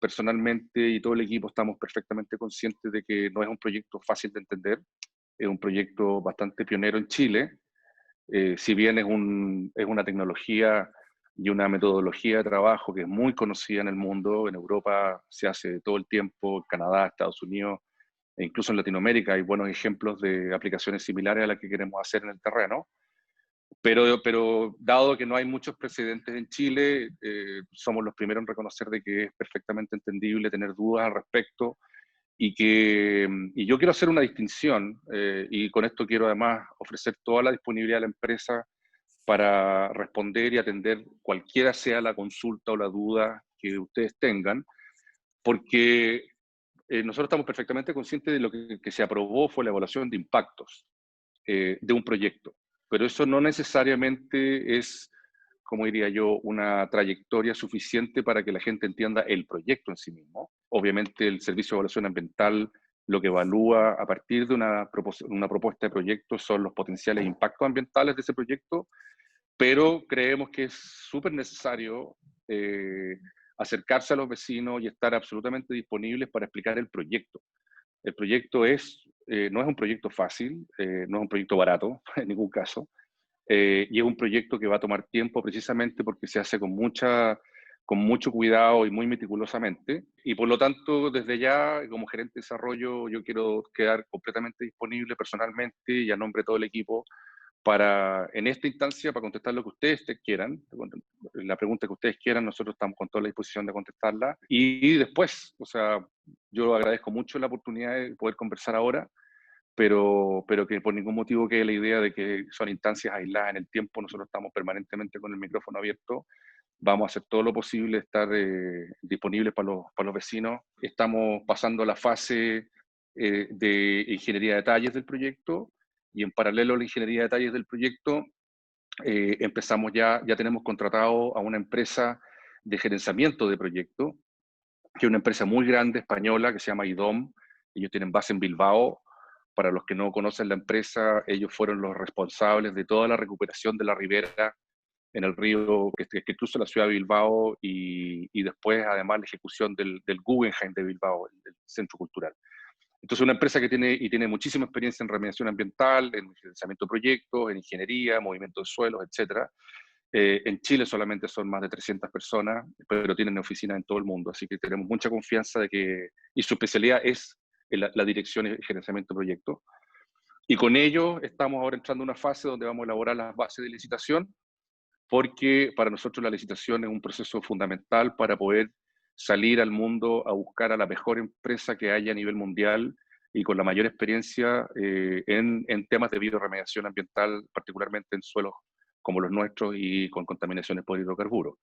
personalmente y todo el equipo estamos perfectamente conscientes de que no es un proyecto fácil de entender, es un proyecto bastante pionero en Chile. Si bien es una tecnología y una metodología de trabajo que es muy conocida en el mundo, en Europa se hace todo el tiempo, en Canadá, Estados Unidos, e incluso en Latinoamérica hay buenos ejemplos de aplicaciones similares a las que queremos hacer en el terreno. Pero dado que no hay muchos precedentes en Chile, somos los primeros en reconocer de que es perfectamente entendible tener dudas al respecto y yo quiero hacer una distinción y con esto quiero además ofrecer toda la disponibilidad de la empresa para responder y atender cualquiera sea la consulta o la duda que ustedes tengan, porque nosotros estamos perfectamente conscientes de lo que se aprobó fue la evaluación de impactos de un proyecto, pero eso no necesariamente es, como diría yo, una trayectoria suficiente para que la gente entienda el proyecto en sí mismo. Obviamente el Servicio de Evaluación Ambiental lo que evalúa a partir de una propuesta de proyecto son los potenciales impactos ambientales de ese proyecto, pero creemos que es súper necesario eh, acercarse a los vecinos y estar absolutamente disponibles para explicar el proyecto. El proyecto no es un proyecto fácil, no es un proyecto barato en ningún caso, y es un proyecto que va a tomar tiempo precisamente porque se hace con mucho cuidado y muy meticulosamente. Y por lo tanto, desde ya, como gerente de desarrollo, yo quiero quedar completamente disponible personalmente y a nombre de todo el equipo en esta instancia, para contestar lo que ustedes quieran, la pregunta que ustedes quieran, nosotros estamos con toda la disposición de contestarla. Y después, o sea, yo agradezco mucho la oportunidad de poder conversar ahora, pero que por ningún motivo quede la idea de que son instancias aisladas en el tiempo. Nosotros estamos permanentemente con el micrófono abierto. Vamos a hacer todo lo posible, estar disponibles para los vecinos. Estamos pasando a la fase de ingeniería de detalles del proyecto y en paralelo a la ingeniería de detalles del proyecto ya tenemos contratado a una empresa de gerenciamiento de proyecto, que es una empresa muy grande española que se llama IDOM. Ellos tienen base en Bilbao. Para los que no conocen la empresa, ellos fueron los responsables de toda la recuperación de la ribera en el río que cruza la ciudad de Bilbao y después además la ejecución del Guggenheim de Bilbao, el centro cultural. Entonces una empresa que tiene muchísima experiencia en remediación ambiental, en financiamiento de proyectos, en ingeniería, movimiento de suelos, etcétera. En Chile solamente son más de 300 personas, pero tienen oficinas en todo el mundo, así que tenemos mucha confianza y su especialidad es la dirección y gerenciamiento de proyectos. Y con ello estamos ahora entrando en una fase donde vamos a elaborar las bases de licitación, porque para nosotros la licitación es un proceso fundamental para poder salir al mundo a buscar a la mejor empresa que haya a nivel mundial y con la mayor experiencia en temas de bioremediación ambiental, particularmente en suelos como los nuestros y con contaminaciones por hidrocarburos.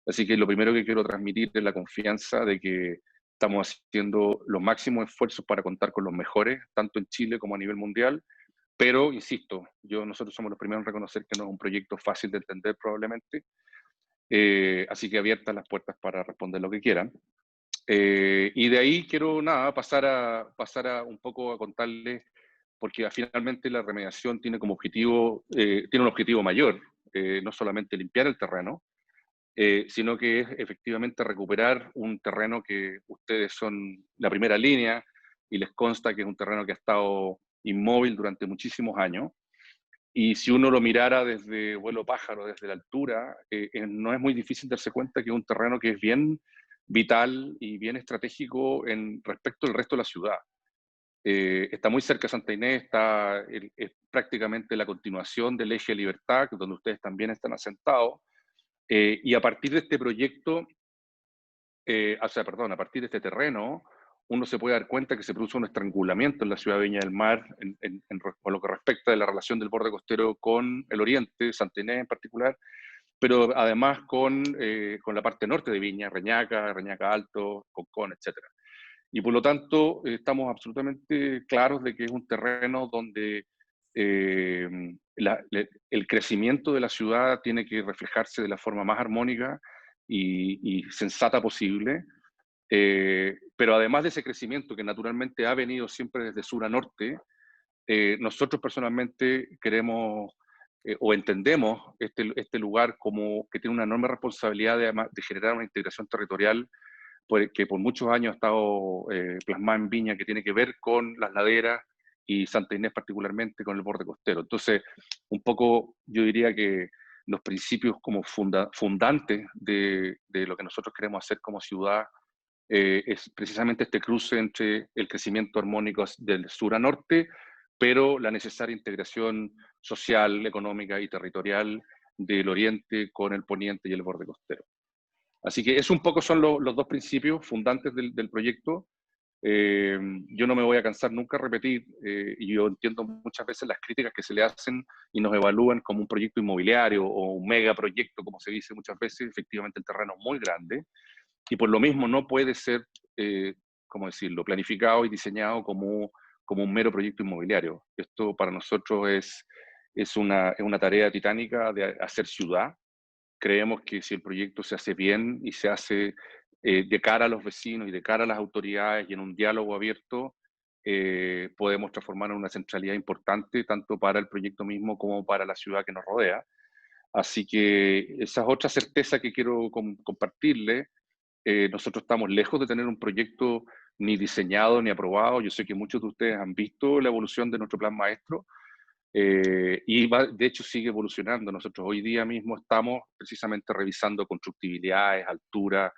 Así que lo primero que quiero transmitir es la confianza de que estamos haciendo los máximos esfuerzos para contar con los mejores, tanto en Chile como a nivel mundial, pero, insisto, nosotros somos los primeros en reconocer que no es un proyecto fácil de entender probablemente, así que abiertas las puertas para responder lo que quieran. Y de ahí quiero pasar a un poco a contarles, porque finalmente la remediación tiene como objetivo, tiene un objetivo mayor, no solamente limpiar el terreno, sino que es efectivamente recuperar un terreno que ustedes son la primera línea y les consta que es un terreno que ha estado inmóvil durante muchísimos años. Y si uno lo mirara desde vuelo pájaro, desde la altura, no es muy difícil darse cuenta que es un terreno que es bien vital y bien estratégico respecto al resto de la ciudad. Está muy cerca de Santa Inés, es prácticamente la continuación del eje de Libertad, donde ustedes también están asentados. Y a partir de este proyecto, a partir de este terreno, uno se puede dar cuenta que se produce un estrangulamiento en la ciudad de Viña del Mar por lo que respecta de la relación del borde costero con el oriente, Santa Inés en particular, pero además con la parte norte de Viña, Reñaca Alto, Concón, etc. Y por lo tanto, estamos absolutamente claros de que es un terreno donde eh, el crecimiento de la ciudad tiene que reflejarse de la forma más armónica y sensata posible, pero además de ese crecimiento que naturalmente ha venido siempre desde sur a norte, nosotros personalmente queremos o entendemos este lugar como que tiene una enorme responsabilidad de generar una integración territorial que por muchos años ha estado plasmada en Viña, que tiene que ver con las laderas y Santa Inés particularmente con el borde costero. Entonces, un poco yo diría que los principios como fundantes de lo que nosotros queremos hacer como ciudad es precisamente este cruce entre el crecimiento armónico del sur a norte, pero la necesaria integración social, económica y territorial del oriente con el poniente y el borde costero. Así que eso un poco son los dos principios fundantes del proyecto. Yo no me voy a cansar nunca de repetir, y yo entiendo muchas veces las críticas que se le hacen y nos evalúan como un proyecto inmobiliario o un megaproyecto, como se dice muchas veces. Efectivamente el terreno es muy grande y por lo mismo no puede ser, ¿cómo decirlo?, planificado y diseñado como un mero proyecto inmobiliario. Esto para nosotros es una tarea titánica de hacer ciudad. Creemos que si el proyecto se hace bien y se hace de cara a los vecinos y de cara a las autoridades y en un diálogo abierto, podemos transformar en una centralidad importante tanto para el proyecto mismo como para la ciudad que nos rodea. Así que esa es otra certeza que quiero compartirle. Nosotros estamos lejos de tener un proyecto ni diseñado ni aprobado. Yo sé que muchos de ustedes han visto la evolución de nuestro plan maestro, de hecho sigue evolucionando. Nosotros hoy día mismo estamos precisamente revisando constructibilidades, altura,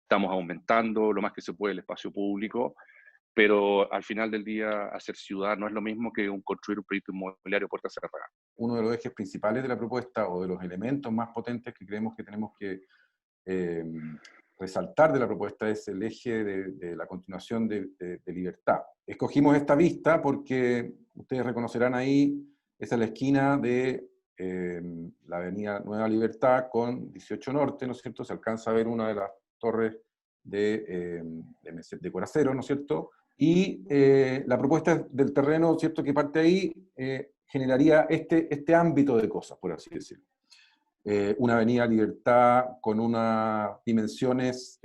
estamos aumentando lo más que se puede el espacio público, pero al final del día hacer ciudad no es lo mismo que construir un proyecto inmobiliario puerta cerrada. Uno de los ejes principales de la propuesta o de los elementos más potentes que creemos que tenemos que resaltar de la propuesta es el eje de la continuación de libertad. Escogimos esta vista porque ustedes reconocerán ahí, esa es la esquina de la avenida Nueva Libertad con 18 Norte, ¿no es cierto? Se alcanza a ver una de las torres de Coracero, ¿no es cierto? Y la propuesta del terreno, ¿cierto?, que parte ahí, generaría este ámbito de cosas, por así decirlo. Una avenida Libertad con unas dimensiones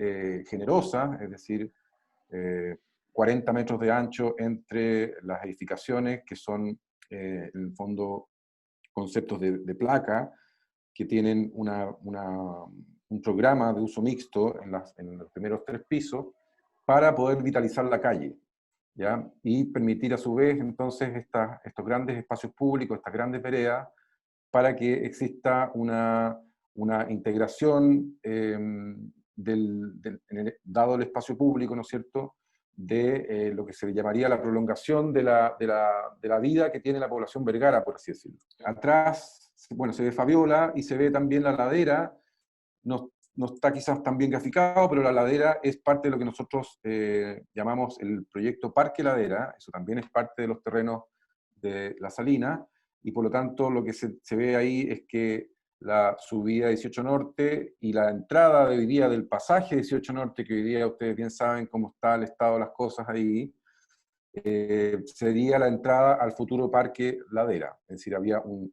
generosas, es decir, 40 metros de ancho entre las edificaciones, que son en el fondo conceptos de placa, que tienen un programa de uso mixto en los primeros 3 pisos, para poder vitalizar la calle, ¿ya? Y permitir a su vez entonces estos grandes espacios públicos, estas grandes veredas, para que exista una integración, dado el espacio público, ¿no es cierto?, de lo que se llamaría la prolongación de la vida que tiene la población vergara, por así decirlo. Atrás, bueno, se ve Fabiola y se ve también la ladera. No está quizás tan bien graficado, pero la ladera es parte de lo que nosotros llamamos el proyecto Parque Ladera. Eso también es parte de los terrenos de La Salina, y por lo tanto lo que se ve ahí es que la subida 18 Norte y la entrada de hoy día del pasaje 18 Norte, que hoy día ustedes bien saben cómo está el estado de las cosas ahí, sería la entrada al futuro Parque Ladera. Es decir, había un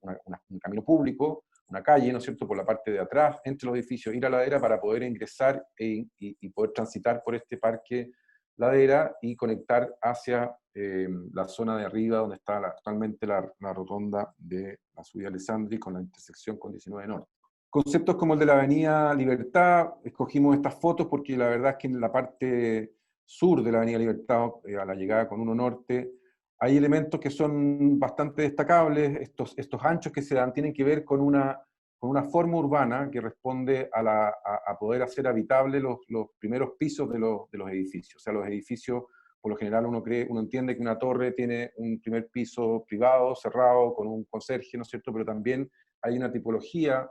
camino público, una calle, ¿no es cierto?, por la parte de atrás, entre los edificios, ir a Ladera para poder ingresar y poder transitar por este Parque Ladera y conectar hacia la zona de arriba, donde está actualmente la rotonda de la subida Alessandri con la intersección con 19 Norte. Conceptos como el de la Avenida Libertad, escogimos estas fotos porque la verdad es que en la parte sur de la Avenida Libertad, a la llegada con 1 Norte, hay elementos que son bastante destacables. Estos anchos que se dan tienen que ver con una forma urbana que responde a poder hacer habitable los primeros pisos de los edificios. O sea, los edificios, por lo general uno entiende que una torre tiene un primer piso privado, cerrado, con un conserje, ¿no es cierto?, pero también hay una tipología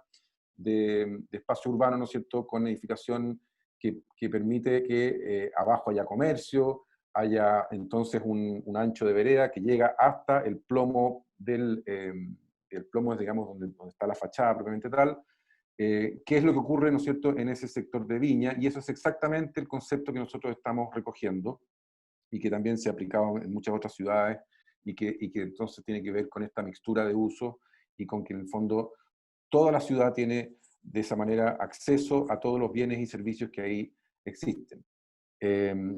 de espacio urbano, ¿no es cierto?, con edificación que permite que abajo haya comercio, haya entonces un ancho de vereda que llega hasta el plomo el plomo es, digamos, donde está la fachada propiamente tal. ¿Qué es lo que ocurre, ¿no es cierto?, en ese sector de Viña? Y eso es exactamente el concepto que nosotros estamos recogiendo y que también se ha aplicado en muchas otras ciudades y que entonces tiene que ver con esta mixtura de usos y con que en el fondo toda la ciudad tiene de esa manera acceso a todos los bienes y servicios que ahí existen.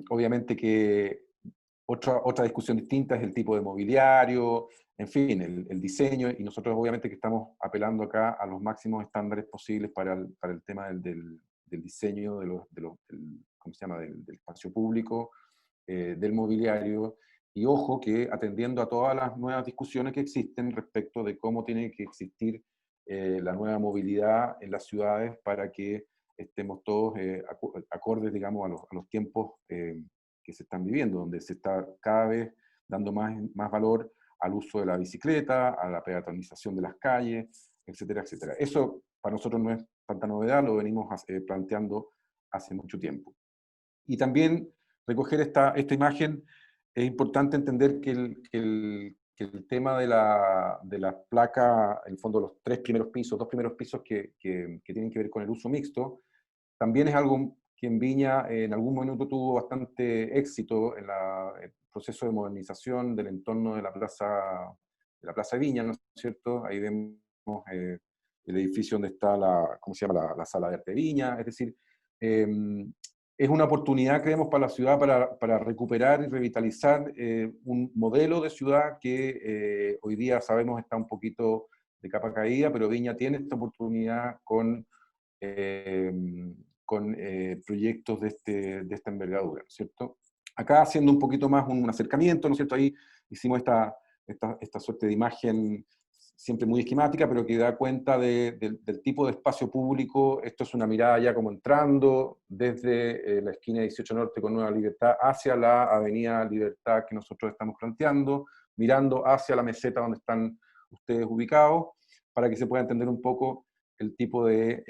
Obviamente que otra discusión distinta es el tipo de mobiliario, en fin, el diseño, y nosotros obviamente que estamos apelando acá a los máximos estándares posibles para el tema del del diseño ¿cómo se llama?, del espacio público, del mobiliario, y ojo que atendiendo a todas las nuevas discusiones que existen respecto de cómo tiene que existir la nueva movilidad en las ciudades para que estemos todos acordes, digamos, a los tiempos que se están viviendo, donde se está cada vez dando más valor al uso de la bicicleta, a la peatonalización de las calles, etcétera, etcétera. Eso para nosotros no es tanta novedad, lo venimos planteando hace mucho tiempo. Y también recoger esta imagen, es importante entender que el tema de la placa, en el fondo los dos primeros pisos que tienen que ver con el uso mixto, también es algo que en Viña en algún momento tuvo bastante éxito en el proceso de modernización del entorno de la Plaza de Viña, ¿no es cierto? Ahí vemos el edificio donde está ¿cómo se llama? La Sala de Arte de Viña, es decir, es una oportunidad, creemos, para la ciudad para recuperar y revitalizar un modelo de ciudad que hoy día sabemos está un poquito de capa caída, pero Viña tiene esta oportunidad con proyectos de esta envergadura, ¿no es cierto? Acá haciendo un poquito más un acercamiento, ¿no es cierto? Ahí hicimos esta suerte de imagen siempre muy esquemática, pero que da cuenta del tipo de espacio público. Esto es una mirada ya como entrando desde la esquina 18 Norte con Nueva Libertad hacia la Avenida Libertad que nosotros estamos planteando, mirando hacia la meseta donde están ustedes ubicados, para que se pueda entender un poco el tipo de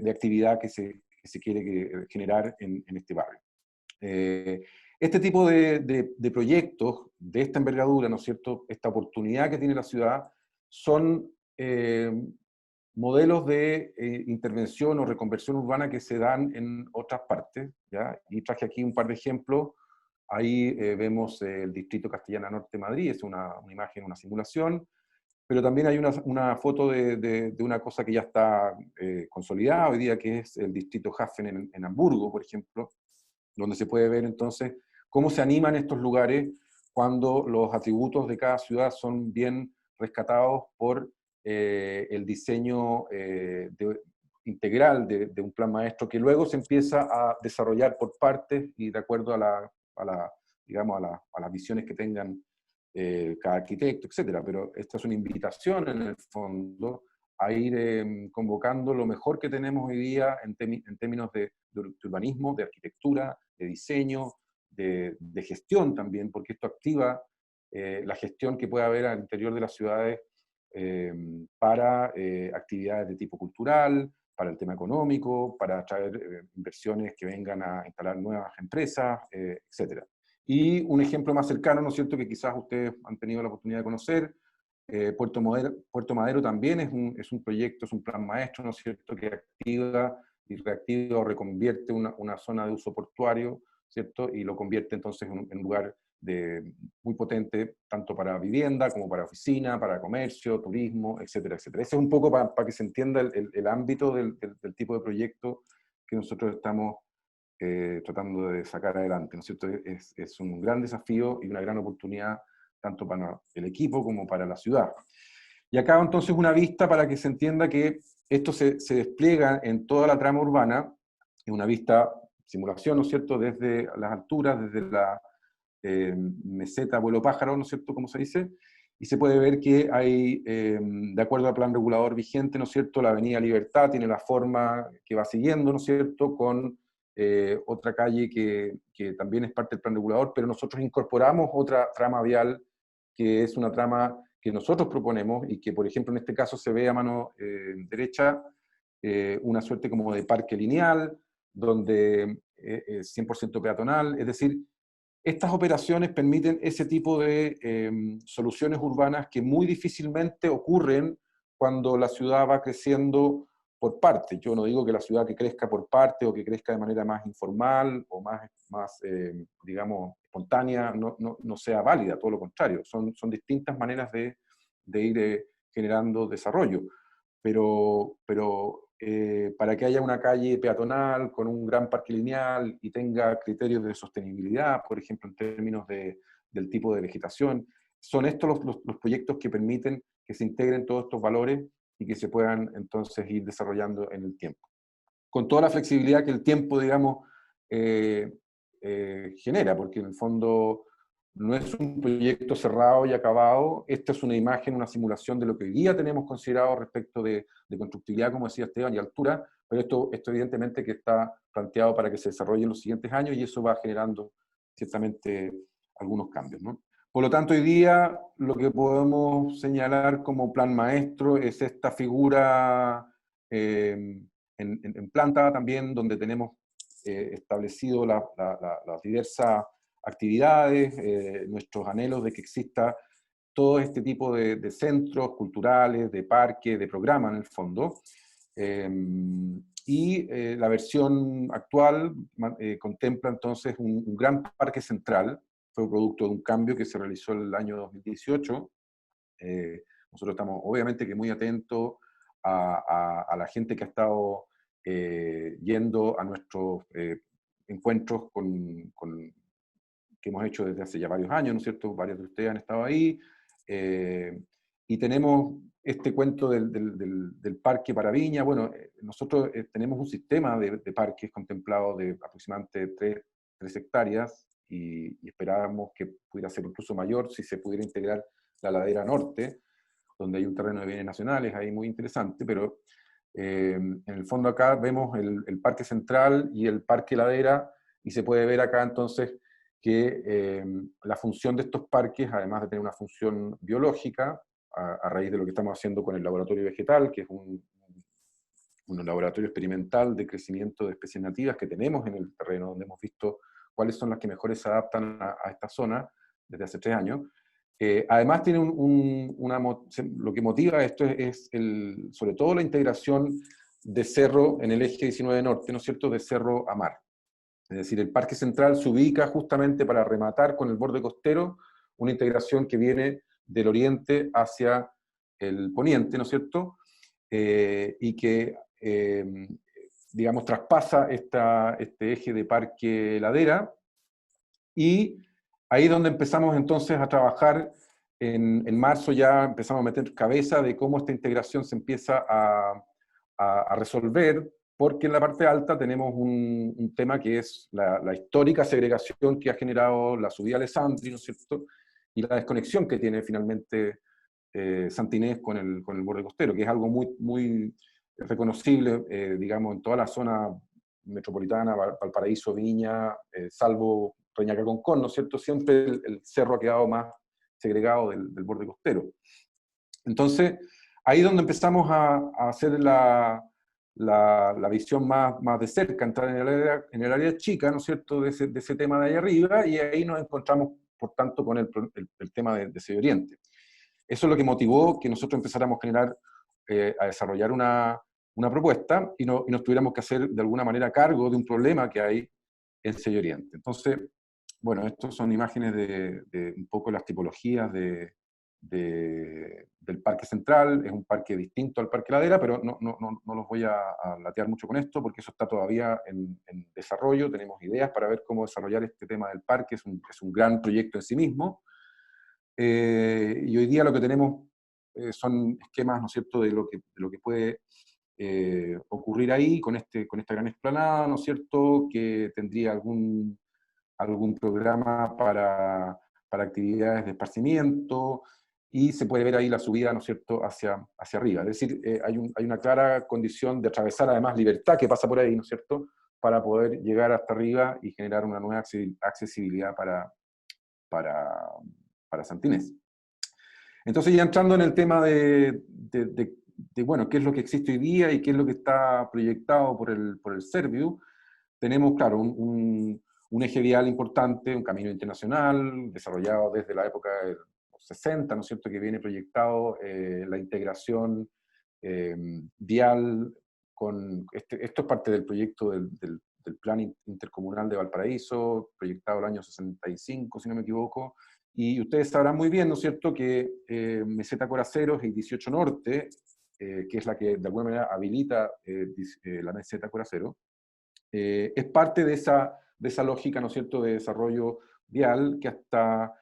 actividad que se quiere generar en este barrio. Este tipo de proyectos de esta envergadura, ¿no es cierto?, esta oportunidad que tiene la ciudad, son modelos de intervención o reconversión urbana que se dan en otras partes, ¿ya? Y traje aquí un par de ejemplos. Ahí vemos el distrito Castellana Norte Madrid, es una imagen, una simulación, pero también hay una foto de una cosa que ya está consolidada hoy día, que es el distrito Hafen en Hamburgo, por ejemplo, donde se puede ver entonces cómo se animan estos lugares cuando los atributos de cada ciudad son bien rescatados por el diseño integral de un plan maestro que luego se empieza a desarrollar por partes y de acuerdo digamos, a las visiones que tengan cada arquitecto, etcétera. Pero esta es una invitación en el fondo a ir convocando lo mejor que tenemos hoy día en términos de urbanismo, de arquitectura, de diseño, de gestión también, porque esto activa la gestión que puede haber al interior de las ciudades para actividades de tipo cultural, para el tema económico, para atraer inversiones que vengan a instalar nuevas empresas, etcétera. Y un ejemplo más cercano, ¿no es cierto?, que quizás ustedes han tenido la oportunidad de conocer, Puerto Madero también es un proyecto, es un plan maestro, ¿no es cierto?, que activa y reactiva o reconvierte una zona de uso portuario, ¿cierto?, y lo convierte entonces en un lugar muy potente, tanto para vivienda como para oficina, para comercio, turismo, etcétera, etcétera. Ese es un poco para que se entienda el ámbito del tipo de proyecto que nosotros estamos tratando de sacar adelante, ¿no es cierto? Es un gran desafío y una gran oportunidad tanto para el equipo como para la ciudad. Y acá entonces una vista para que se entienda que esto se despliega en toda la trama urbana, en una vista, simulación, ¿no es cierto?, desde las alturas, desde la meseta vuelo pájaro, ¿no es cierto?, como se dice, y se puede ver que hay, de acuerdo al plan regulador vigente, ¿no es cierto?, la Avenida Libertad tiene la forma que va siguiendo, ¿no es cierto?, con otra calle que también es parte del plan regulador, pero nosotros incorporamos otra trama vial que es una trama que nosotros proponemos y que, por ejemplo, en este caso se ve a mano derecha una suerte como de parque lineal, donde es 100% peatonal, es decir, estas operaciones permiten ese tipo de soluciones urbanas que muy difícilmente ocurren cuando la ciudad va creciendo por partes. Yo no digo que la ciudad que crezca por parte o que crezca de manera más informal o más digamos, espontánea no sea válida, todo lo contrario. Son distintas maneras de ir generando desarrollo. Pero para que haya una calle peatonal con un gran parque lineal y tenga criterios de sostenibilidad, por ejemplo, en términos del tipo de vegetación, son estos los proyectos que permiten que se integren todos estos valores y que se puedan entonces ir desarrollando en el tiempo. con toda la flexibilidad que el tiempo, digamos, genera, porque en el fondo no es un proyecto cerrado y acabado. Esta es una imagen, una simulación de lo que hoy día tenemos considerado respecto de constructibilidad, como decía Esteban, y altura, pero esto evidentemente que está planteado para que se desarrolle en los siguientes años, y eso va generando ciertamente algunos cambios, ¿no? Por lo tanto, hoy día lo que podemos señalar como plan maestro es esta figura en planta también, donde tenemos establecido las diversas actividades, nuestros anhelos de que exista todo este tipo de centros culturales, de parques, de programas en el fondo. La versión actual contempla entonces un gran parque central, fue producto de un cambio que se realizó el año 2018. Nosotros estamos obviamente que muy atentos a la gente que ha estado yendo a nuestros encuentros que hemos hecho desde hace ya varios años, ¿no es cierto? Varios de ustedes han estado ahí. Y tenemos este cuento del parque para Viña. Bueno, nosotros tenemos un sistema de parques contemplados de aproximadamente 3 hectáreas y esperábamos que pudiera ser incluso mayor si se pudiera integrar la ladera norte, donde hay un terreno de bienes nacionales ahí muy interesante, pero en el fondo acá vemos el parque central y el parque ladera, y se puede ver acá entonces que la función de estos parques, además de tener una función biológica, a raíz de lo que estamos haciendo con el laboratorio vegetal, que es un laboratorio experimental de crecimiento de especies nativas que tenemos en el terreno, donde hemos visto cuáles son las que mejores se adaptan a esta zona desde hace 3 años. Además tiene lo que motiva esto es sobre todo la integración de cerro en el eje 19 norte, ¿no es cierto?, de cerro a mar. Es decir, el Parque Central se ubica justamente para rematar con el borde costero una integración que viene del oriente hacia el poniente, ¿no es cierto?, y que, digamos, traspasa este eje de parque ladera, y ahí es donde empezamos entonces a trabajar. En marzo ya empezamos a meter cabeza de cómo esta integración se empieza a resolver, porque en la parte alta tenemos un tema que es la histórica segregación que ha generado la subida Alessandri, ¿no es cierto?, y la desconexión que tiene finalmente Santa Inés con el borde costero, que es algo muy, muy reconocible, digamos, en toda la zona metropolitana, Valparaíso, Viña, salvo Reñaca Concón, ¿no es cierto? Siempre el cerro ha quedado más segregado del borde costero. Entonces, ahí es donde empezamos a hacer la visión más de cerca, entrar en el área chica, ¿no es cierto?, de ese tema de ahí arriba, y ahí nos encontramos, por tanto, con el tema de Medio Oriente. Eso es lo que motivó que nosotros empezáramos a desarrollar una propuesta y nos tuviéramos que hacer de alguna manera cargo de un problema que hay en Medio Oriente. Entonces, bueno, estas son imágenes de un poco las tipologías del Parque Central. Es un parque distinto al Parque Ladera, pero no los voy a latear mucho con esto, porque eso está todavía en desarrollo. Tenemos ideas para ver cómo desarrollar este tema del parque. Es un gran proyecto en sí mismo. Y hoy día lo que tenemos son esquemas, ¿no es cierto?, de lo que puede ocurrir ahí con esta gran explanada, ¿no es cierto?, que tendría algún programa para actividades de esparcimiento, y se puede ver ahí la subida, ¿no es cierto?, hacia arriba. Es decir, hay una clara condición de atravesar además Libertad, que pasa por ahí, ¿no es cierto?, para poder llegar hasta arriba y generar una nueva accesibilidad para Santa Inés. Entonces, ya entrando en el tema bueno, qué es lo que existe hoy día y qué es lo que está proyectado por el Serviu, tenemos, claro, un eje vial importante, un camino internacional, desarrollado desde la época de los 60, ¿no es cierto?, que viene proyectado la integración vial con... Esto es parte del proyecto del Plan Intercomunal de Valparaíso, proyectado el año 65, si no me equivoco, y ustedes sabrán muy bien, ¿no es cierto?, que Meseta Coraceros y 18 Norte, que es la que de alguna manera habilita la Meseta Coracero, es parte de esa lógica, ¿no es cierto?, de desarrollo vial que hasta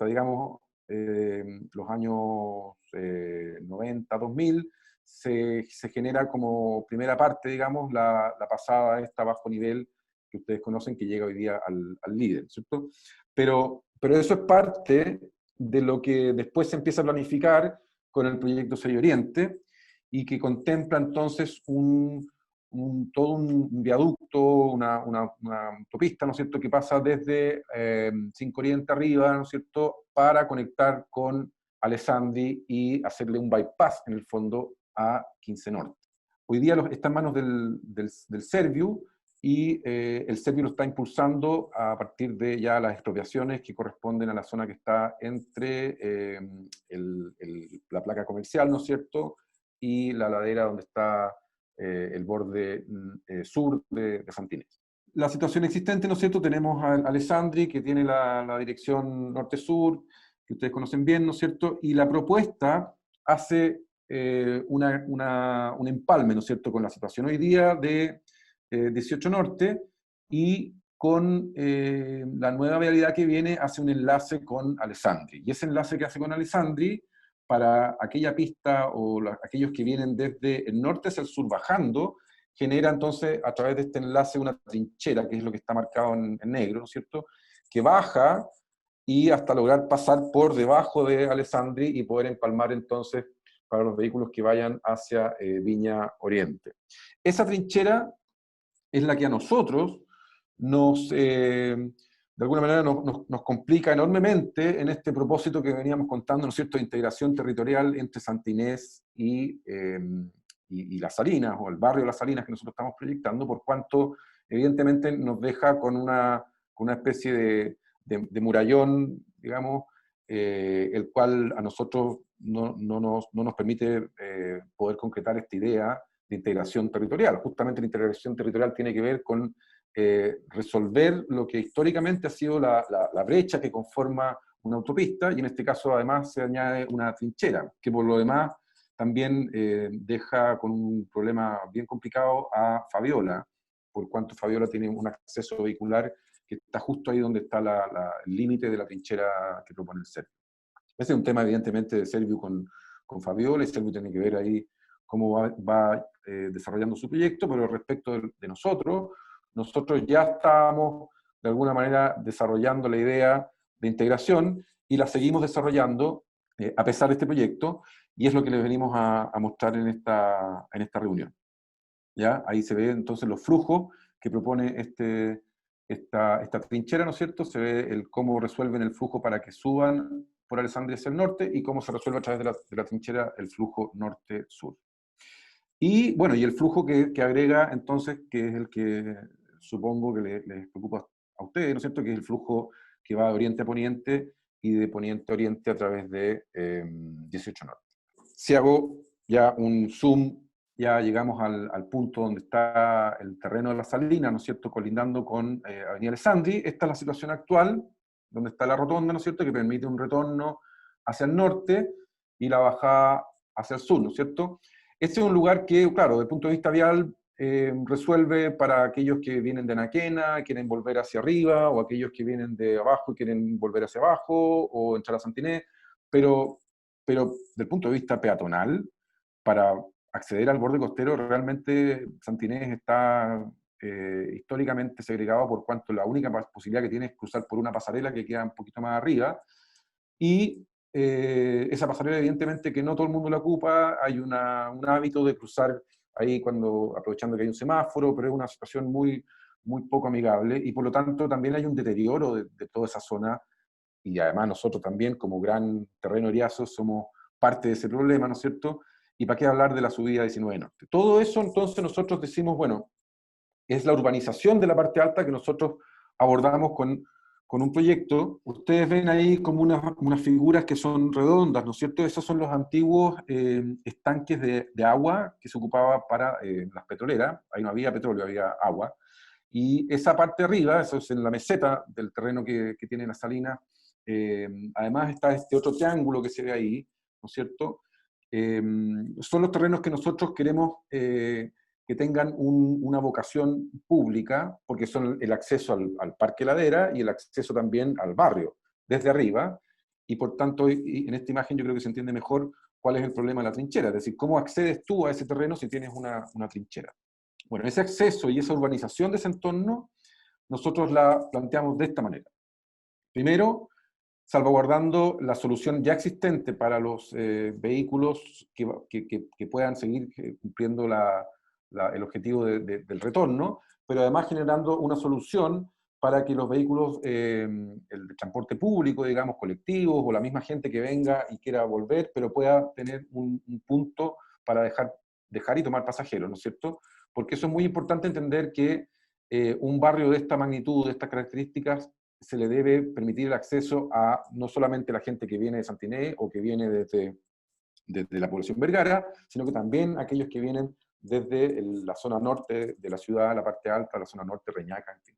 digamos, los años 90, 2000, se genera como primera parte, digamos, la pasada esta bajo nivel que ustedes conocen, que llega hoy día al líder, ¿cierto? Pero eso es parte de lo que después se empieza a planificar con el proyecto Sello Oriente, y que contempla entonces todo un viaducto, una autopista, ¿no es cierto?, que pasa desde 5 Oriente arriba, ¿no es cierto?, para conectar con Alessandri y hacerle un bypass, en el fondo, a 15 Norte. Hoy día está en manos del Serviu, y el Serviu lo está impulsando a partir de ya las expropiaciones que corresponden a la zona que está entre la placa comercial, ¿no es cierto?, y la ladera donde está el borde sur de Santinés. La situación existente, ¿no es cierto? Tenemos a Alessandri, que tiene la dirección norte-sur, que ustedes conocen bien, ¿no es cierto? Y la propuesta hace un empalme, ¿no es cierto?, con la situación hoy día de 18 Norte, y con la nueva realidad que viene hace un enlace con Alessandri. Y ese enlace que hace con Alessandri, para aquella pista o aquellos que vienen desde el norte hacia el sur bajando, genera entonces a través de este enlace una trinchera, que es lo que está marcado en negro, ¿no es cierto?, que baja y hasta lograr pasar por debajo de Alessandri y poder empalmar entonces para los vehículos que vayan hacia Viña Oriente. Esa trinchera es la que a nosotros de alguna manera nos complica enormemente en este propósito que veníamos contando, ¿no es cierto?, de integración territorial entre Santinés y Las Salinas, o el barrio de Las Salinas que nosotros estamos proyectando, por cuanto evidentemente nos deja con una especie de murallón, digamos, el cual a nosotros no nos permite poder concretar esta idea de integración territorial. Justamente la integración territorial tiene que ver con resolver lo que históricamente ha sido la brecha que conforma una autopista, y en este caso además se añade una trinchera, que por lo demás también deja con un problema bien complicado a Fabiola, por cuanto Fabiola tiene un acceso vehicular que está justo ahí donde está el límite de la trinchera que propone el Serviu. Ese es un tema evidentemente de Serviu con Fabiola, y Serviu tiene que ver ahí cómo va desarrollando su proyecto, pero respecto de nosotros ya estábamos de alguna manera desarrollando la idea de integración, y la seguimos desarrollando a pesar de este proyecto, y es lo que les venimos a mostrar en esta reunión. ¿Ya? Ahí se ve entonces los flujos que propone esta trinchera, ¿no es cierto? Se ve cómo resuelven el flujo para que suban por Alessandria hacia el norte, y cómo se resuelve a través de la trinchera el flujo norte-sur. Y bueno, y el flujo que agrega entonces, que es el que supongo que les preocupa a ustedes, ¿no es cierto?, que es el flujo que va de oriente a poniente y de poniente a oriente a través de 18 Norte. Si hago ya un zoom, ya llegamos al punto donde está el terreno de la Salina, ¿no es cierto?, colindando con Avenida Alessandri. Esta es la situación actual, donde está la rotonda, ¿no es cierto?, que permite un retorno hacia el norte y la bajada hacia el sur, ¿no es cierto? Este es un lugar que, claro, desde el punto de vista vial, resuelve para aquellos que vienen de Anaquena, quieren volver hacia arriba, o aquellos que vienen de abajo y quieren volver hacia abajo, o entrar a Santinés, pero desde el punto de vista peatonal, para acceder al borde costero, realmente Santinés está históricamente segregado, por cuanto la única posibilidad que tiene es cruzar por una pasarela que queda un poquito más arriba, y esa pasarela evidentemente que no todo el mundo la ocupa, hay un hábito de cruzar ahí aprovechando que hay un semáforo, pero es una situación muy, muy poco amigable, y por lo tanto también hay un deterioro de toda esa zona, y además nosotros también como gran terreno eriazo somos parte de ese problema, ¿no es cierto? Y para qué hablar de la subida 19 Norte. Todo eso entonces nosotros decimos, bueno, es la urbanización de la parte alta que nosotros abordamos con un proyecto. Ustedes ven ahí como unas figuras que son redondas, ¿no es cierto? Esos son los antiguos estanques de agua que se ocupaba para las petroleras. Ahí no había petróleo, había agua. Y esa parte de arriba, eso es en la meseta del terreno que tiene la salina, además está este otro triángulo que se ve ahí, ¿no es cierto? Son los terrenos que nosotros queremos que tengan una vocación pública, porque son el acceso al Parque Ladera y el acceso también al barrio, desde arriba, y por tanto, en esta imagen yo creo que se entiende mejor cuál es el problema de la trinchera, es decir, cómo accedes tú a ese terreno si tienes una trinchera. Bueno, ese acceso y esa urbanización de ese entorno, nosotros la planteamos de esta manera. Primero, salvaguardando la solución ya existente para los vehículos que puedan seguir cumpliendo el objetivo del retorno, pero además generando una solución para que los vehículos, el transporte público, digamos, colectivos, o la misma gente que venga y quiera volver, pero pueda tener un punto para dejar y tomar pasajeros, ¿no es cierto? Porque eso es muy importante entender que un barrio de esta magnitud, de estas características, se le debe permitir el acceso a no solamente la gente que viene de Santiné o que viene desde la población Vergara, sino que también aquellos que vienen desde la zona norte de la ciudad, la parte alta, la zona norte, Reñaca, en fin.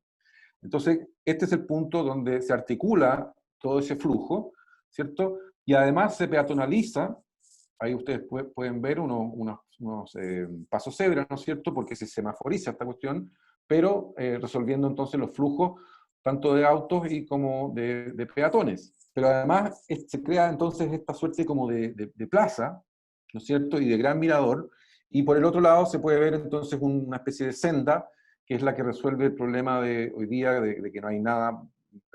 Entonces, este es el punto donde se articula todo ese flujo, ¿cierto? Y además se peatonaliza, ahí ustedes pueden ver unos pasos cebra, ¿no es cierto? Porque se semaforiza esta cuestión, pero resolviendo entonces los flujos tanto de autos y como de peatones. Pero además se crea entonces esta suerte como de plaza, ¿no es cierto? Y de gran mirador, y por el otro lado se puede ver entonces una especie de senda, que es la que resuelve el problema de hoy día de que no hay nada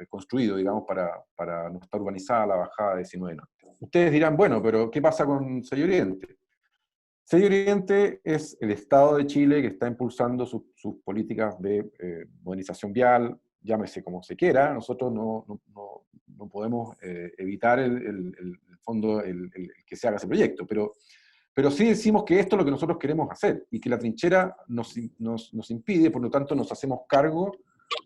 construido, digamos, para no estar urbanizada la bajada de 19 Norte. Ustedes dirán, bueno, pero ¿qué pasa con Sello Oriente? Sello Oriente es el Estado de Chile que está impulsando sus políticas de modernización vial, llámese como se quiera. Nosotros no podemos evitar el fondo el que se haga ese proyecto, pero sí decimos que esto es lo que nosotros queremos hacer y que la trinchera nos impide, por lo tanto nos hacemos cargo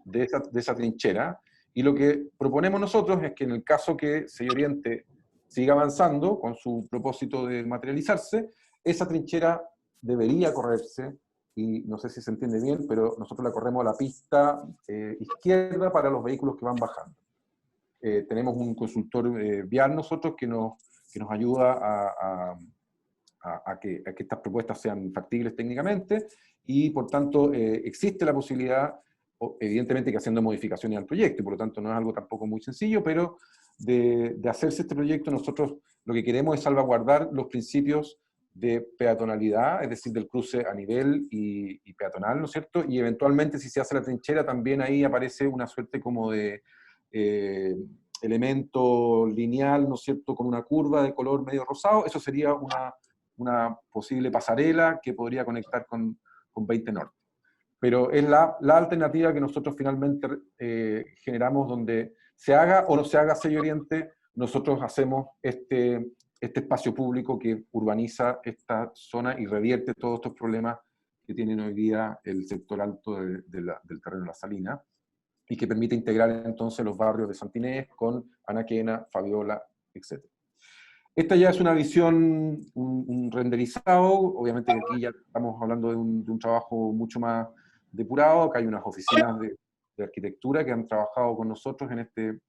de esa trinchera, y lo que proponemos nosotros es que en el caso que Sello Oriente siga avanzando con su propósito de materializarse, esa trinchera debería correrse, y no sé si se entiende bien, pero nosotros la corremos a la pista izquierda para los vehículos que van bajando. Tenemos un consultor vial nosotros que nos ayuda a que estas propuestas sean factibles técnicamente, y por tanto existe la posibilidad, evidentemente que haciendo modificaciones al proyecto, y por lo tanto no es algo tampoco muy sencillo, pero de hacerse este proyecto nosotros lo que queremos es salvaguardar los principios de peatonalidad, es decir, del cruce a nivel y peatonal, ¿no es cierto? Y eventualmente si se hace la trinchera también ahí aparece una suerte como de elemento lineal, ¿no es cierto?, con una curva de color medio rosado. Eso sería una posible pasarela que podría conectar con 20 Norte. Pero es la alternativa que nosotros finalmente generamos, donde se haga o no se haga Sello Oriente, nosotros hacemos este espacio público que urbaniza esta zona y revierte todos estos problemas que tienen hoy día el sector alto del terreno de la Salina, y que permite integrar entonces los barrios de Santinés con Anaquena, Fabiola, etc. Esta ya es una visión, un renderizado. Obviamente aquí ya estamos hablando de un trabajo mucho más depurado. Acá hay unas oficinas de arquitectura que han trabajado con nosotros en este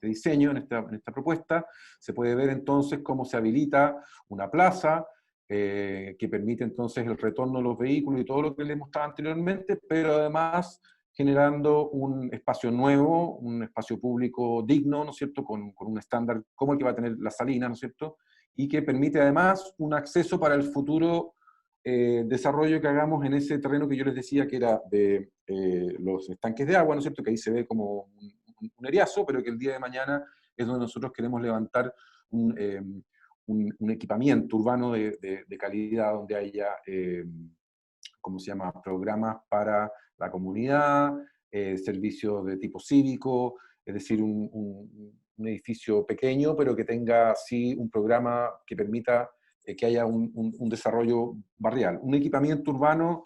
diseño, en esta propuesta. Se puede ver entonces cómo se habilita una plaza que permite entonces el retorno de los vehículos y todo lo que les mostraba anteriormente, pero además generando un espacio nuevo, un espacio público digno, ¿no es cierto?, con un estándar como el que va a tener la Salina, ¿no es cierto?, y que permite además un acceso para el futuro desarrollo que hagamos en ese terreno que yo les decía que era de los estanques de agua, ¿no es cierto?, que ahí se ve como un eriazo, pero que el día de mañana es donde nosotros queremos levantar un equipamiento urbano de calidad, donde haya, ¿cómo se llama?, programas para la comunidad, servicios de tipo cívico, es decir, un edificio pequeño, pero que tenga sí un programa que permita que haya un desarrollo barrial. Un equipamiento urbano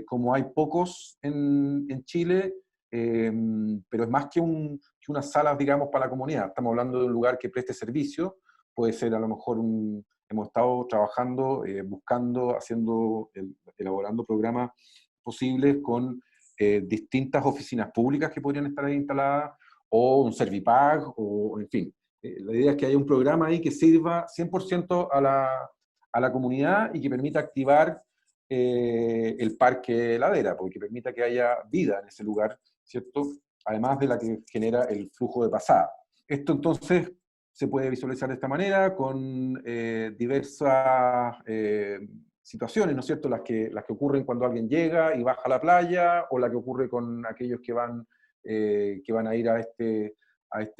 como hay pocos en Chile, pero es más que unas salas, digamos, para la comunidad. Estamos hablando de un lugar que preste servicio, puede ser a lo mejor hemos estado trabajando, buscando, elaborando programas posibles con distintas oficinas públicas que podrían estar ahí instaladas, o un Servipag, o en fin. La idea es que haya un programa ahí que sirva 100% a la comunidad y que permita activar el parque Ladera, porque permita que haya vida en ese lugar, ¿cierto? Además de la que genera el flujo de pasada. Esto entonces se puede visualizar de esta manera, con diversas situaciones, ¿no es cierto? Las que ocurren cuando alguien llega y baja a la playa, o la que ocurre con aquellos que van a ir a este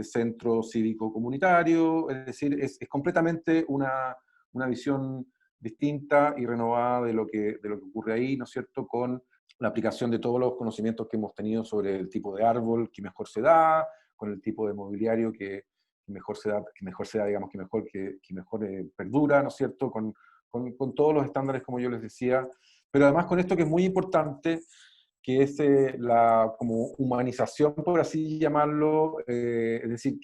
centro cívico comunitario. Es decir, es completamente una visión distinta y renovada de lo que ocurre ahí, ¿no es cierto?, con la aplicación de todos los conocimientos que hemos tenido sobre el tipo de árbol que mejor se da, con el tipo de mobiliario que mejor se da, digamos, que mejor perdura, ¿no es cierto?, con todos los estándares, como yo les decía, pero además con esto que es muy importante, que es la como humanización, por así llamarlo, es decir,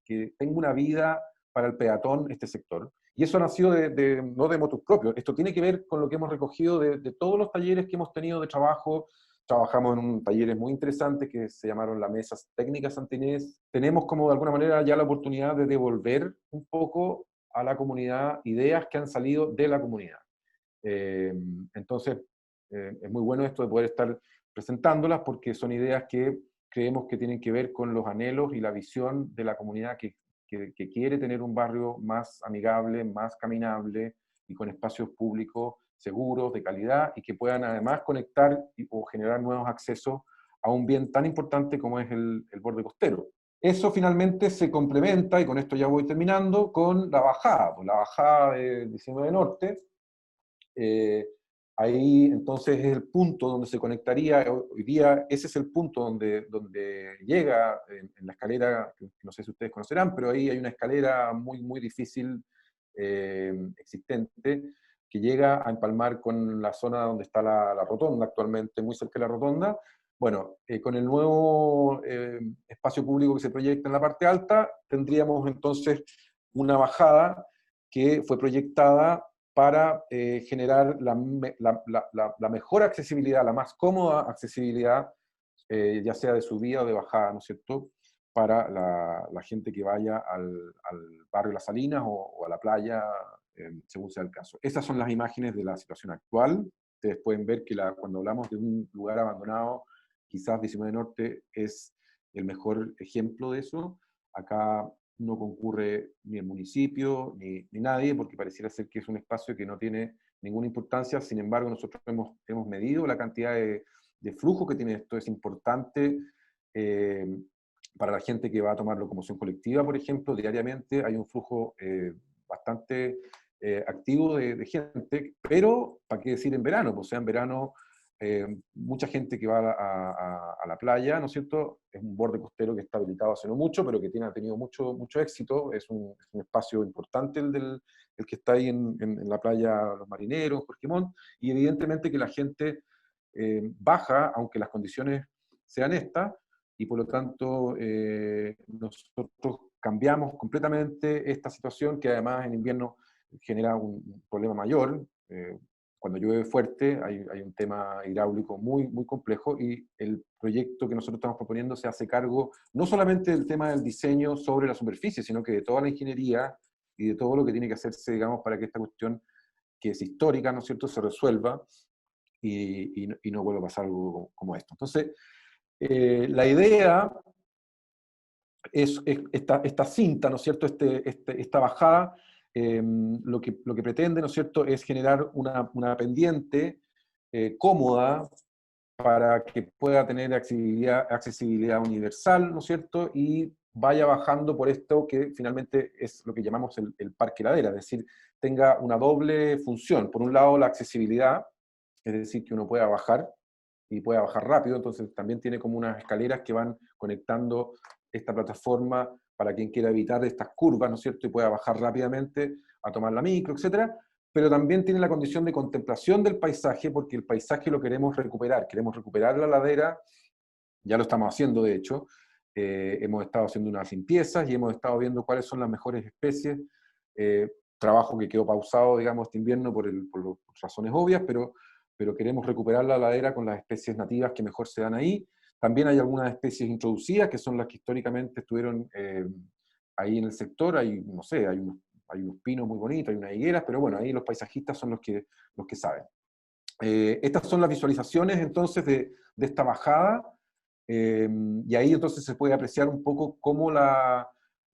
que tenga una vida para el peatón este sector. Y eso ha nacido no de motus propios, esto tiene que ver con lo que hemos recogido de todos los talleres que hemos tenido de trabajo. Trabajamos en talleres muy interesantes que se llamaron la Mesa Técnica Santa Inés. Tenemos como de alguna manera ya la oportunidad de devolver un poco a la comunidad ideas que han salido de la comunidad. Entonces, es muy bueno esto de poder estar presentándolas porque son ideas que creemos que tienen que ver con los anhelos y la visión de la comunidad que quiere tener un barrio más amigable, más caminable y con espacios públicos seguros, de calidad, y que puedan además conectar o generar nuevos accesos a un bien tan importante como es el borde costero. Eso finalmente se complementa, y con esto ya voy terminando, con la bajada. Pues la bajada de 19 Norte, ahí entonces es el punto donde se conectaría, hoy día ese es el punto donde llega en la escalera, que no sé si ustedes conocerán, pero ahí hay una escalera muy, muy difícil existente, que llega a empalmar con la zona donde está la rotonda actualmente, muy cerca de la rotonda. Bueno, con el nuevo espacio público que se proyecta en la parte alta, tendríamos entonces una bajada que fue proyectada para generar la mejor accesibilidad, la más cómoda accesibilidad, ya sea de subida o de bajada, ¿no es cierto?, para la gente que vaya al barrio Las Salinas o a la playa, según sea el caso. Estas son las imágenes de la situación actual. Ustedes pueden ver que cuando hablamos de un lugar abandonado, quizás 19 Norte es el mejor ejemplo de eso. Acá no concurre ni el municipio, ni nadie, porque pareciera ser que es un espacio que no tiene ninguna importancia. Sin embargo, nosotros hemos medido la cantidad de flujo que tiene esto. Es importante para la gente que va a tomar locomoción colectiva, por ejemplo, diariamente hay un flujo bastante activo de gente, pero, ¿para qué decir en verano? Pues, o sea, en verano mucha gente que va a la playa, ¿no es cierto? Es un borde costero que está habilitado hace no mucho, pero que ha tenido mucho, mucho éxito. Es un espacio importante el que está ahí en la playa Los Marineros, Jorge Montt, y evidentemente que la gente baja, aunque las condiciones sean estas, y por lo tanto nosotros cambiamos completamente esta situación, que además en invierno genera un problema mayor. Cuando llueve fuerte hay un tema hidráulico muy, muy complejo, y el proyecto que nosotros estamos proponiendo se hace cargo no solamente del tema del diseño sobre la superficie, sino que de toda la ingeniería y de todo lo que tiene que hacerse, digamos, para que esta cuestión, que es histórica, ¿no es cierto?, se resuelva y no vuelva a pasar algo como esto. Entonces, la idea es esta cinta, ¿no es cierto?, esta bajada, lo que pretende, ¿no es cierto?, es generar una pendiente cómoda para que pueda tener accesibilidad universal, ¿no es cierto?, y vaya bajando por esto que finalmente es lo que llamamos el parque ladera, es decir, tenga una doble función. Por un lado, la accesibilidad, es decir, que uno pueda bajar y pueda bajar rápido, entonces también tiene como unas escaleras que van conectando esta plataforma para quien quiera evitar estas curvas, ¿no es cierto?, y pueda bajar rápidamente a tomar la micro, etcétera. Pero también tiene la condición de contemplación del paisaje, porque el paisaje lo queremos recuperar la ladera, ya lo estamos haciendo de hecho, hemos estado haciendo unas limpiezas y hemos estado viendo cuáles son las mejores especies, trabajo que quedó pausado, digamos, este invierno por razones obvias, pero queremos recuperar la ladera con las especies nativas que mejor se dan ahí. También hay algunas especies introducidas, que son las que históricamente estuvieron ahí en el sector. No sé, hay unos pinos muy bonitos, hay unas higueras, pero bueno, ahí los paisajistas son los que saben. Estas son las visualizaciones entonces de esta bajada, y ahí entonces se puede apreciar un poco cómo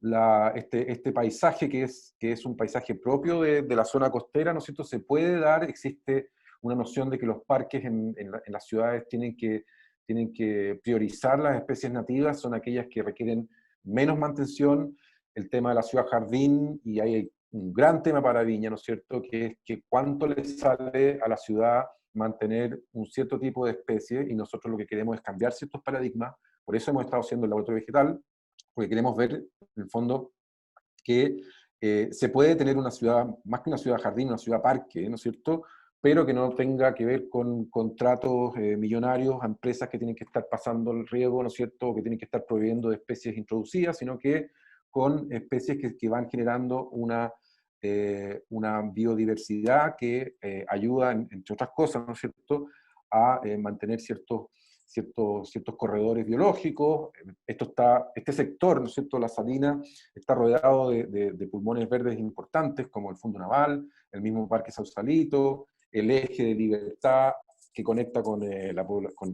este paisaje que es un paisaje propio de la zona costera, ¿no es cierto? Se puede dar, existe una noción de que los parques en las ciudades tienen que priorizar las especies nativas, son aquellas que requieren menos mantención. El tema de la ciudad jardín, y ahí hay un gran tema para Viña, ¿no es cierto?, que es que cuánto le sale a la ciudad mantener un cierto tipo de especie, y nosotros lo que queremos es cambiar ciertos paradigmas. Por eso hemos estado haciendo el laboratorio vegetal, porque queremos ver, en el fondo, que se puede tener una ciudad, más que una ciudad jardín, una ciudad parque, ¿no es cierto?, pero que no tenga que ver con contratos millonarios a empresas que tienen que estar pasando el riego, ¿no es cierto?, o que tienen que estar proveyendo de especies introducidas, sino que con especies que van generando una biodiversidad que ayuda, entre otras cosas, ¿no es cierto?, a mantener ciertos corredores biológicos. Este sector, ¿no es cierto?, la salina, está rodeado de pulmones verdes importantes, como el Fondo Naval, el mismo Parque Sausalito, el eje de Libertad, que conecta con,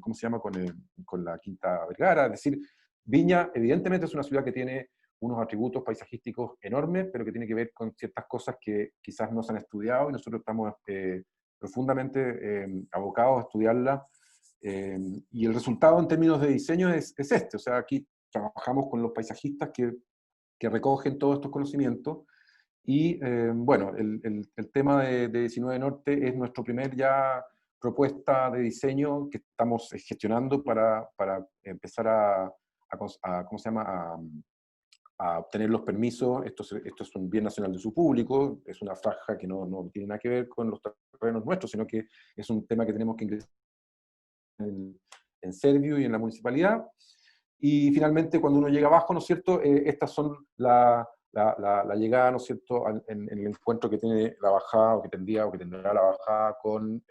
¿cómo se llama?, con la Quinta Vergara. Es decir, Viña evidentemente es una ciudad que tiene unos atributos paisajísticos enormes, pero que tiene que ver con ciertas cosas que quizás no se han estudiado, y nosotros estamos profundamente abocados a estudiarlas. Y el resultado en términos de diseño es este. O sea, aquí trabajamos con los paisajistas que recogen todos estos conocimientos. Y bueno, el tema de 19 Norte es nuestro primer ya propuesta de diseño que estamos gestionando para empezar ¿cómo se llama?, a obtener los permisos. Esto es un bien nacional de su público, es una franja que no tiene nada que ver con los terrenos nuestros, sino que es un tema que tenemos que ingresar en Servio y en la municipalidad. Y finalmente, cuando uno llega abajo, ¿no es cierto?, estas son la llegada, ¿no es cierto?, en el encuentro que tiene la bajada, o que tendrá la bajada con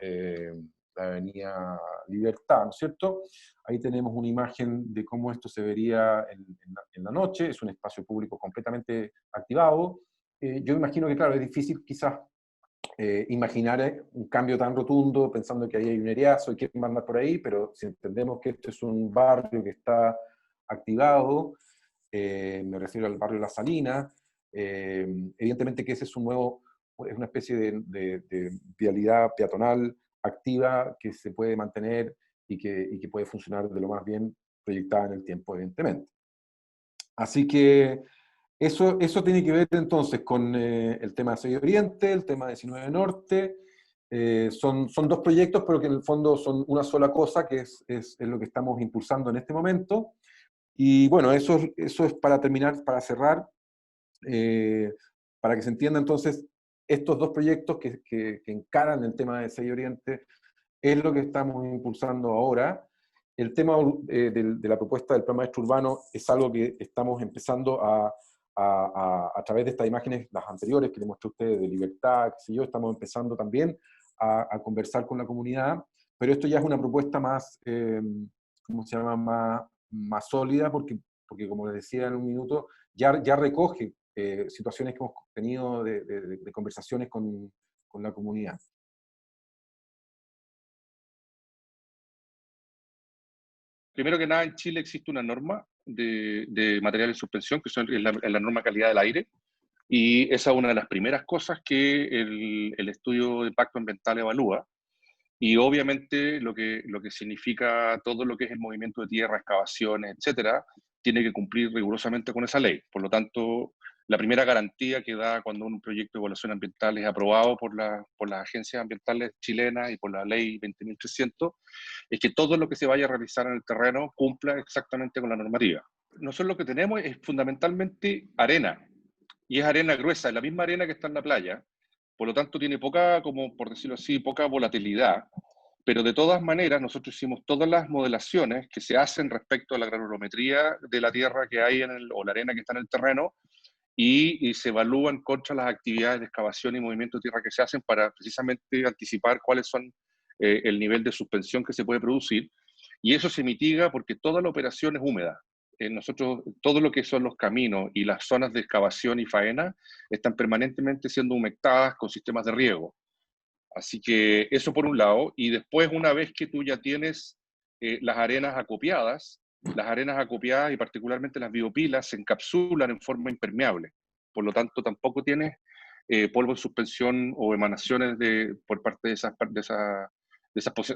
la avenida Libertad, ¿no es cierto? Ahí tenemos una imagen de cómo esto se vería en la noche. Es un espacio público completamente activado. Yo imagino que, claro, es difícil quizás imaginar un cambio tan rotundo pensando que ahí hay un eriazo y quieren mandar por ahí, pero si entendemos que este es un barrio que está activado, me refiero al barrio La Salina, evidentemente que ese es es una especie de vialidad peatonal activa que se puede mantener y que puede funcionar de lo más bien proyectada en el tiempo, evidentemente. Así que eso tiene que ver entonces con el tema de 6 Oriente, el tema de 19 Norte. Son dos proyectos, pero que en el fondo son una sola cosa, que es lo que estamos impulsando en este momento. Y bueno, eso es para terminar, para cerrar, para que se entienda entonces, estos dos proyectos que encaran el tema de 6 Oriente es lo que estamos impulsando ahora. El tema de la propuesta del Plan Maestro Urbano es algo que estamos empezando a través de estas imágenes, las anteriores que les mostré a ustedes, de Libertad, qué sé yo, estamos empezando también a conversar con la comunidad, pero esto ya es una propuesta más, ¿cómo se llama?, más sólida, porque como les decía en un minuto, ya recoge situaciones que hemos tenido de conversaciones con la comunidad. Primero que nada, en Chile existe una norma de materiales de suspensión, que es la norma calidad del aire, y esa es una de las primeras cosas que el estudio de impacto ambiental evalúa. Y obviamente lo que significa todo lo que es el movimiento de tierra, excavaciones, etcétera, tiene que cumplir rigurosamente con esa ley. Por lo tanto, la primera garantía que da cuando un proyecto de evaluación ambiental es aprobado por las agencias ambientales chilenas y por la ley 20.300 es que todo lo que se vaya a realizar en el terreno cumpla exactamente con la normativa. Nosotros lo que tenemos es fundamentalmente arena, y es arena gruesa, es la misma arena que está en la playa, por lo tanto tiene poca, como por decirlo así, poca volatilidad, pero de todas maneras nosotros hicimos todas las modelaciones que se hacen respecto a la granulometría de la tierra que hay o la arena que está en el terreno, y se evalúan contra las actividades de excavación y movimiento de tierra que se hacen para precisamente anticipar cuáles son el nivel de suspensión que se puede producir, y eso se mitiga porque toda la operación es húmeda. Nosotros, todo lo que son los caminos y las zonas de excavación y faena están permanentemente siendo humectadas con sistemas de riego. Así que eso por un lado, y después una vez que tú ya tienes las arenas acopiadas, las arenas acopiadas y particularmente las biopilas se encapsulan en forma impermeable. Por lo tanto, tampoco tienes polvo en suspensión o emanaciones por parte de esas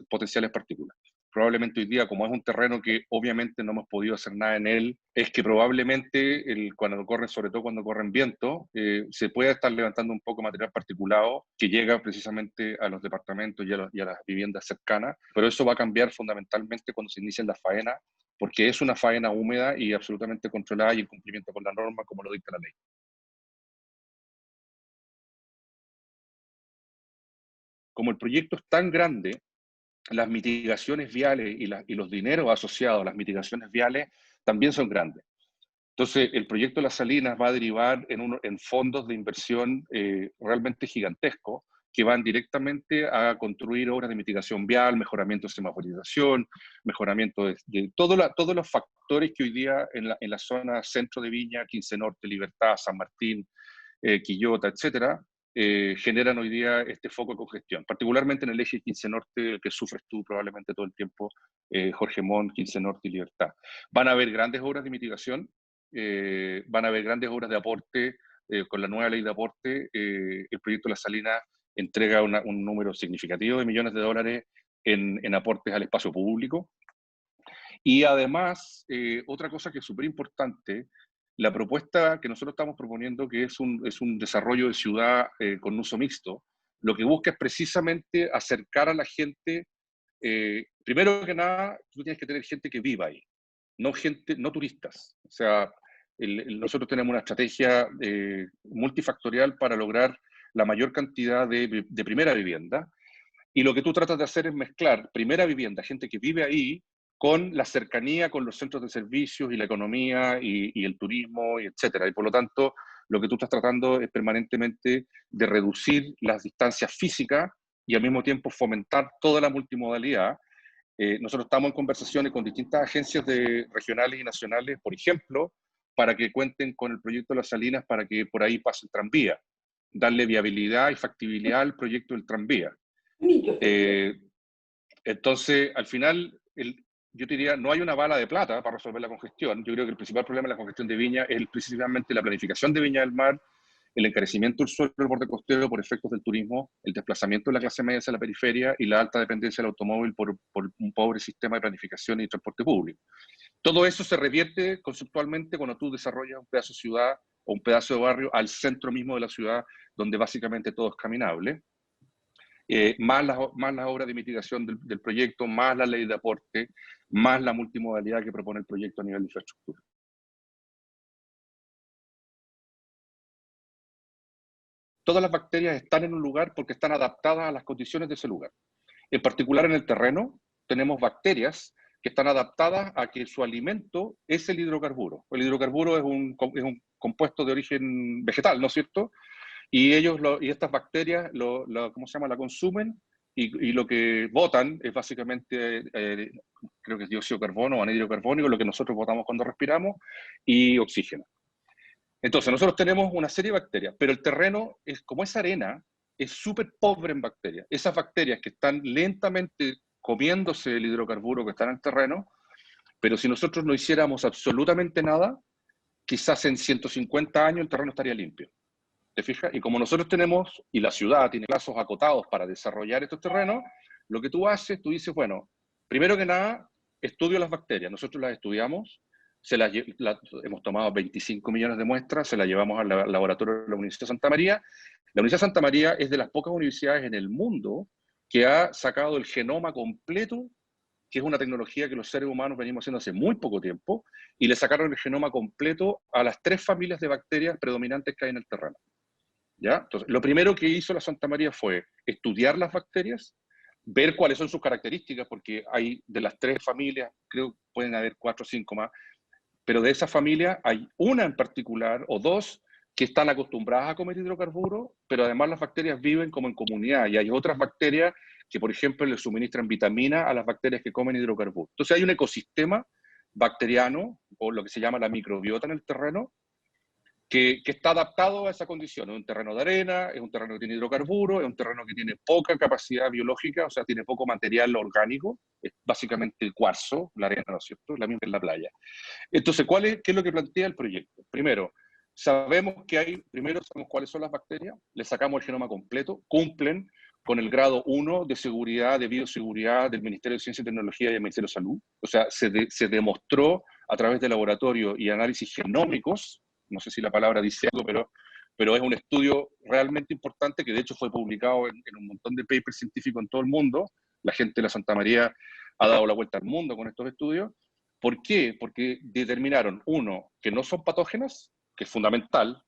potenciales partículas. Probablemente hoy día, como es un terreno que obviamente no hemos podido hacer nada en él, es que probablemente cuando corren, sobre todo cuando corren viento, se pueda estar levantando un poco material particulado que llega precisamente a los departamentos y a las viviendas cercanas, pero eso va a cambiar fundamentalmente cuando se inicien las faenas, porque es una faena húmeda y absolutamente controlada y en cumplimiento con la norma como lo dicta la ley. Como el proyecto es tan grande, las mitigaciones viales y los dineros asociados a las mitigaciones viales también son grandes. Entonces, el proyecto de las Salinas va a derivar en fondos de inversión realmente gigantescos que van directamente a construir obras de mitigación vial, mejoramiento de semaforización, mejoramiento de todos los factores que hoy día en la zona centro de Viña, 15 Norte, Libertad, San Martín, Quillota, etcétera, generan hoy día este foco de congestión, particularmente en el eje 15 Norte, que sufres tú probablemente todo el tiempo, Jorge Montt, 15 Norte y Libertad. Van a haber grandes obras de mitigación, van a haber grandes obras de aporte, con la nueva ley de aporte, el proyecto de la Salina entrega un número significativo de millones de dólares en aportes al espacio público. Y además, otra cosa que es súper importante, la propuesta que nosotros estamos proponiendo, que es un desarrollo de ciudad con uso mixto, lo que busca es precisamente acercar a la gente, primero que nada, tú tienes que tener gente que viva ahí, no turistas. O sea, nosotros tenemos una estrategia multifactorial para lograr la mayor cantidad de primera vivienda, y lo que tú tratas de hacer es mezclar primera vivienda, gente que vive ahí, con la cercanía con los centros de servicios y la economía y el turismo, y etcétera. Y por lo tanto, lo que tú estás tratando es permanentemente de reducir las distancias físicas y al mismo tiempo fomentar toda la multimodalidad. Nosotros estamos en conversaciones con distintas agencias regionales y nacionales, por ejemplo, para que cuenten con el proyecto de las Salinas para que por ahí pase el tranvía, darle viabilidad y factibilidad al proyecto del tranvía. Entonces, al final, yo te diría, no hay una bala de plata para resolver la congestión. Yo creo que el principal problema de la congestión de Viña es precisamente la planificación de Viña del Mar, el encarecimiento del suelo del borde costero por efectos del turismo, el desplazamiento de la clase media hacia la periferia y la alta dependencia del automóvil por un pobre sistema de planificación y transporte público. Todo eso se revierte conceptualmente cuando tú desarrollas un pedazo de ciudad o un pedazo de barrio al centro mismo de la ciudad, donde básicamente todo es caminable. Más las obras de mitigación del proyecto, más la ley de aporte, más la multimodalidad que propone el proyecto a nivel de infraestructura. Todas las bacterias están en un lugar porque están adaptadas a las condiciones de ese lugar. En particular en el terreno tenemos bacterias que están adaptadas a que su alimento es el hidrocarburo. El hidrocarburo es un compuesto de origen vegetal, ¿no es cierto? Y estas bacterias ¿cómo se llama? La consumen y lo que botan es básicamente, creo que es dióxido de carbono o anhídrido carbónico, lo que nosotros botamos cuando respiramos, y oxígeno. Entonces, nosotros tenemos una serie de bacterias, pero el terreno, como es arena, es súper pobre en bacterias. Esas bacterias que están lentamente comiéndose el hidrocarburo que está en el terreno, pero si nosotros no hiciéramos absolutamente nada, quizás en 150 años el terreno estaría limpio. ¿Te fijas? Y como nosotros tenemos, y la ciudad tiene plazos acotados para desarrollar estos terrenos, lo que tú haces, tú dices, bueno, primero que nada, estudio las bacterias. Nosotros las estudiamos, hemos tomado 25 millones de muestras, se las llevamos al laboratorio de la Universidad de Santa María. La Universidad de Santa María es de las pocas universidades en el mundo que ha sacado el genoma completo, que es una tecnología que los seres humanos venimos haciendo hace muy poco tiempo, y le sacaron el genoma completo a las 3 familias de bacterias predominantes que hay en el terreno. ¿Ya? Entonces, lo primero que hizo la Santa María fue estudiar las bacterias, ver cuáles son sus características, porque hay de las 3 familias, creo que pueden haber 4 o 5 más, pero de esa familia hay una en particular, o 2, que están acostumbradas a comer hidrocarburos, pero además las bacterias viven como en comunidad, y hay otras bacterias que, por ejemplo, le suministran vitamina a las bacterias que comen hidrocarburos. Entonces hay un ecosistema bacteriano, o lo que se llama la microbiota en el terreno, que está adaptado a esa condición. Es un terreno de arena, es un terreno que tiene hidrocarburos, es un terreno que tiene poca capacidad biológica, o sea, tiene poco material orgánico, es básicamente el cuarzo, la arena, ¿no es cierto? La misma en la playa. Entonces, ¿qué es lo que plantea el proyecto? Primero, sabemos cuáles son las bacterias, le sacamos el genoma completo, cumplen con el grado 1 de seguridad, de bioseguridad del Ministerio de Ciencia y Tecnología y del Ministerio de Salud. O sea, se demostró a través de laboratorio y análisis genómicos, no sé si la palabra dice algo, pero es un estudio realmente importante que de hecho fue publicado en un montón de papers científicos en todo el mundo. La gente de la Santa María ha dado la vuelta al mundo con estos estudios. ¿Por qué? Porque determinaron, uno, que no son patógenas, que es fundamental,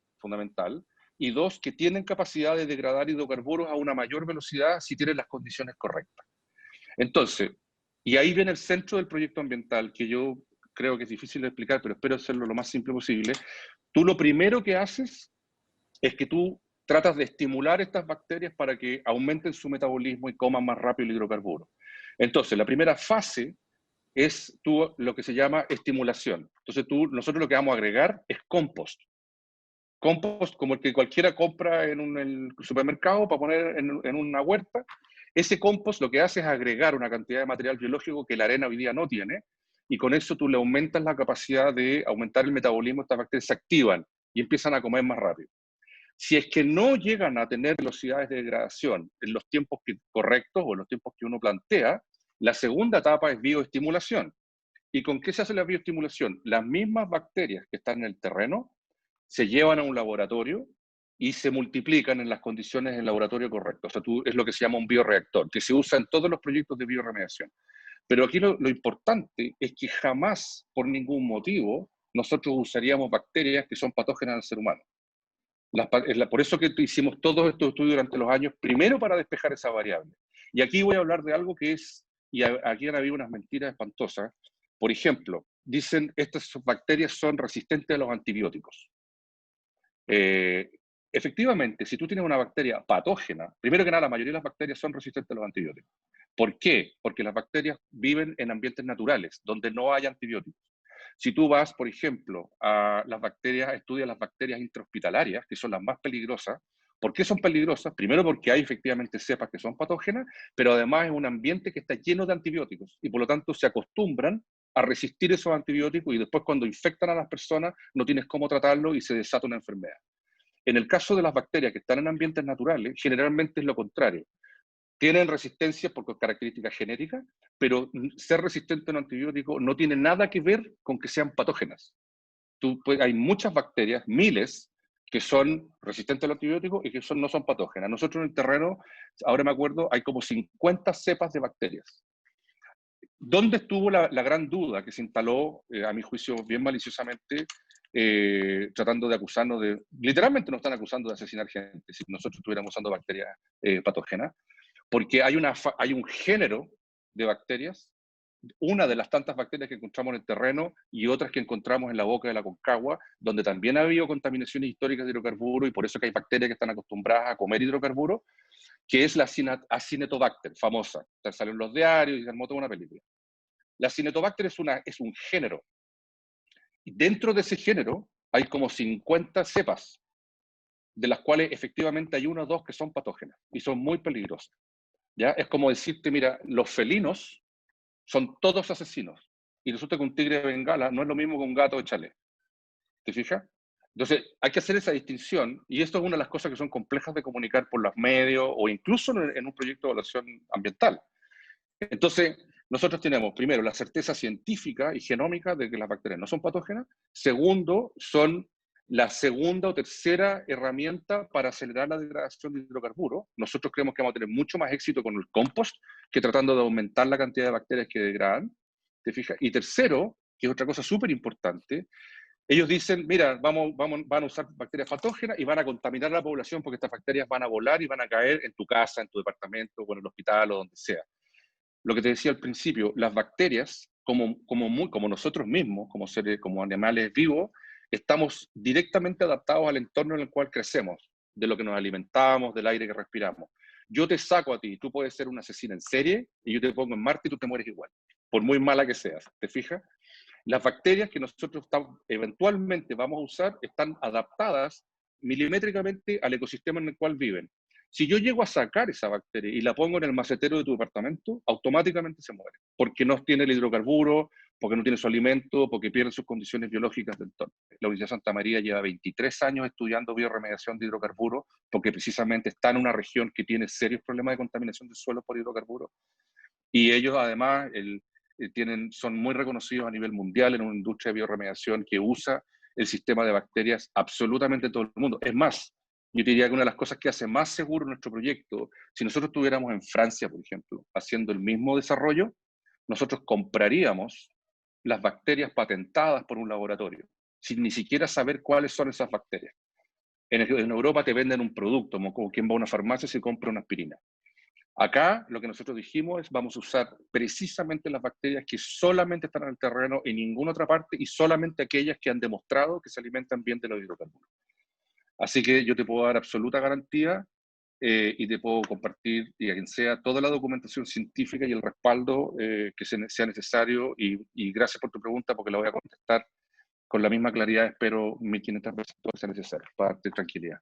y dos, que tienen capacidad de degradar hidrocarburos a una mayor velocidad si tienen las condiciones correctas. Entonces, y ahí viene el centro del proyecto ambiental, que yo creo que es difícil de explicar, pero espero hacerlo lo más simple posible. Tú lo primero que haces es que tú tratas de estimular estas bacterias para que aumenten su metabolismo y coman más rápido el hidrocarburo. Entonces, la primera fase es lo que se llama estimulación. Entonces, nosotros lo que vamos a agregar es compost. Compost como el que cualquiera compra en el supermercado para poner en una huerta. Ese compost lo que hace es agregar una cantidad de material biológico que la arena hoy día no tiene, y con eso tú le aumentas la capacidad de aumentar el metabolismo, estas bacterias se activan y empiezan a comer más rápido. Si es que no llegan a tener velocidades de degradación en los tiempos correctos o en los tiempos que uno plantea, la segunda etapa es bioestimulación. ¿Y con qué se hace la bioestimulación? Las mismas bacterias que están en el terreno se llevan a un laboratorio y se multiplican en las condiciones del laboratorio correctas. O sea, es lo que se llama un bioreactor, que se usa en todos los proyectos de bioremediación. Pero aquí lo importante es que jamás, por ningún motivo, nosotros usaríamos bacterias que son patógenas al ser humano. Por eso que hicimos todos estos estudios durante los años, primero para despejar esa variable. Y aquí voy a hablar de algo que es, y aquí han habido unas mentiras espantosas. Por ejemplo, dicen estas bacterias son resistentes a los antibióticos. Efectivamente, si tú tienes una bacteria patógena, primero que nada, la mayoría de las bacterias son resistentes a los antibióticos. ¿Por qué? Porque las bacterias viven en ambientes naturales, donde no hay antibióticos. Si tú vas, por ejemplo, a las bacterias, estudias las bacterias intrahospitalarias, que son las más peligrosas. ¿Por qué son peligrosas? Primero porque hay efectivamente cepas que son patógenas, pero además es un ambiente que está lleno de antibióticos y por lo tanto se acostumbran a resistir esos antibióticos y después cuando infectan a las personas no tienes cómo tratarlo y se desata una enfermedad. En el caso de las bacterias que están en ambientes naturales, generalmente es lo contrario. Tienen resistencia por características genéticas, pero ser resistente a un antibiótico no tiene nada que ver con que sean patógenas. Hay muchas bacterias, miles, que son resistentes al antibiótico y que no son patógenas. Nosotros en el terreno, ahora me acuerdo, hay como 50 cepas de bacterias. ¿Dónde estuvo la gran duda que se instaló, a mi juicio, bien maliciosamente, tratando de acusarnos de... Literalmente nos están acusando de asesinar gente si nosotros estuviéramos usando bacterias patógenas, porque hay un género de bacterias, una de las tantas bacterias que encontramos en el terreno y otras que encontramos en la boca de la Concagua, donde también ha habido contaminaciones históricas de hidrocarburos y por eso que hay bacterias que están acostumbradas a comer hidrocarburos, que es la Acinetobacter, famosa. Salió en los diarios y se armó toda una película. La Acinetobacter es un género. Y dentro de ese género hay como 50 cepas, de las cuales efectivamente hay 1 o 2 que son patógenas y son muy peligrosas. ¿Ya? Es como decirte, mira, los felinos son todos asesinos. Y resulta que un tigre de Bengala no es lo mismo que un gato de chalet. ¿Te fijas? Entonces, hay que hacer esa distinción, y esto es una de las cosas que son complejas de comunicar por los medios o incluso en un proyecto de evaluación ambiental. Entonces, nosotros tenemos, primero, la certeza científica y genómica de que las bacterias no son patógenas. Segundo, son la segunda o tercera herramienta para acelerar la degradación de hidrocarburos. Nosotros creemos que vamos a tener mucho más éxito con el compost que tratando de aumentar la cantidad de bacterias que degradan. ¿Te fijas? Y tercero, que es otra cosa súper importante, ellos dicen, mira, van a usar bacterias patógenas y van a contaminar a la población porque estas bacterias van a volar y van a caer en tu casa, en tu departamento, o en el hospital o donde sea. Lo que te decía al principio, las bacterias, como nosotros mismos, como seres, como animales vivos, estamos directamente adaptados al entorno en el cual crecemos, de lo que nos alimentamos, del aire que respiramos. Yo te saco a ti, tú puedes ser un asesino en serie, y yo te pongo en Marte y tú te mueres igual, por muy mala que seas, ¿te fijas? Las bacterias que nosotros eventualmente vamos a usar están adaptadas milimétricamente al ecosistema en el cual viven. Si yo llego a sacar esa bacteria y la pongo en el macetero de tu departamento, automáticamente se muere, porque no tiene el hidrocarburo, porque no tiene su alimento, porque pierde sus condiciones biológicas del entorno. La Universidad de Santa María lleva 23 años estudiando bioremediación de hidrocarburos, porque precisamente está en una región que tiene serios problemas de contaminación del suelo por hidrocarburos, y ellos además son muy reconocidos a nivel mundial en una industria de bioremediación que usa el sistema de bacterias absolutamente todo el mundo. Es más, yo te diría que una de las cosas que hace más seguro nuestro proyecto, si nosotros estuviéramos en Francia, por ejemplo, haciendo el mismo desarrollo, nosotros compraríamos las bacterias patentadas por un laboratorio, sin ni siquiera saber cuáles son esas bacterias. En Europa te venden un producto, como quien va a una farmacia y se compra una aspirina. Acá lo que nosotros dijimos es vamos a usar precisamente las bacterias que solamente están en el terreno, en ninguna otra parte, y solamente aquellas que han demostrado que se alimentan bien de los hidrocarburos. Así que yo te puedo dar absoluta garantía y te puedo compartir, y a quien sea, toda la documentación científica y el respaldo que sea necesario. Y gracias por tu pregunta, porque la voy a contestar con la misma claridad, espero, 1500 veces todo sea necesario, para darte tranquilidad.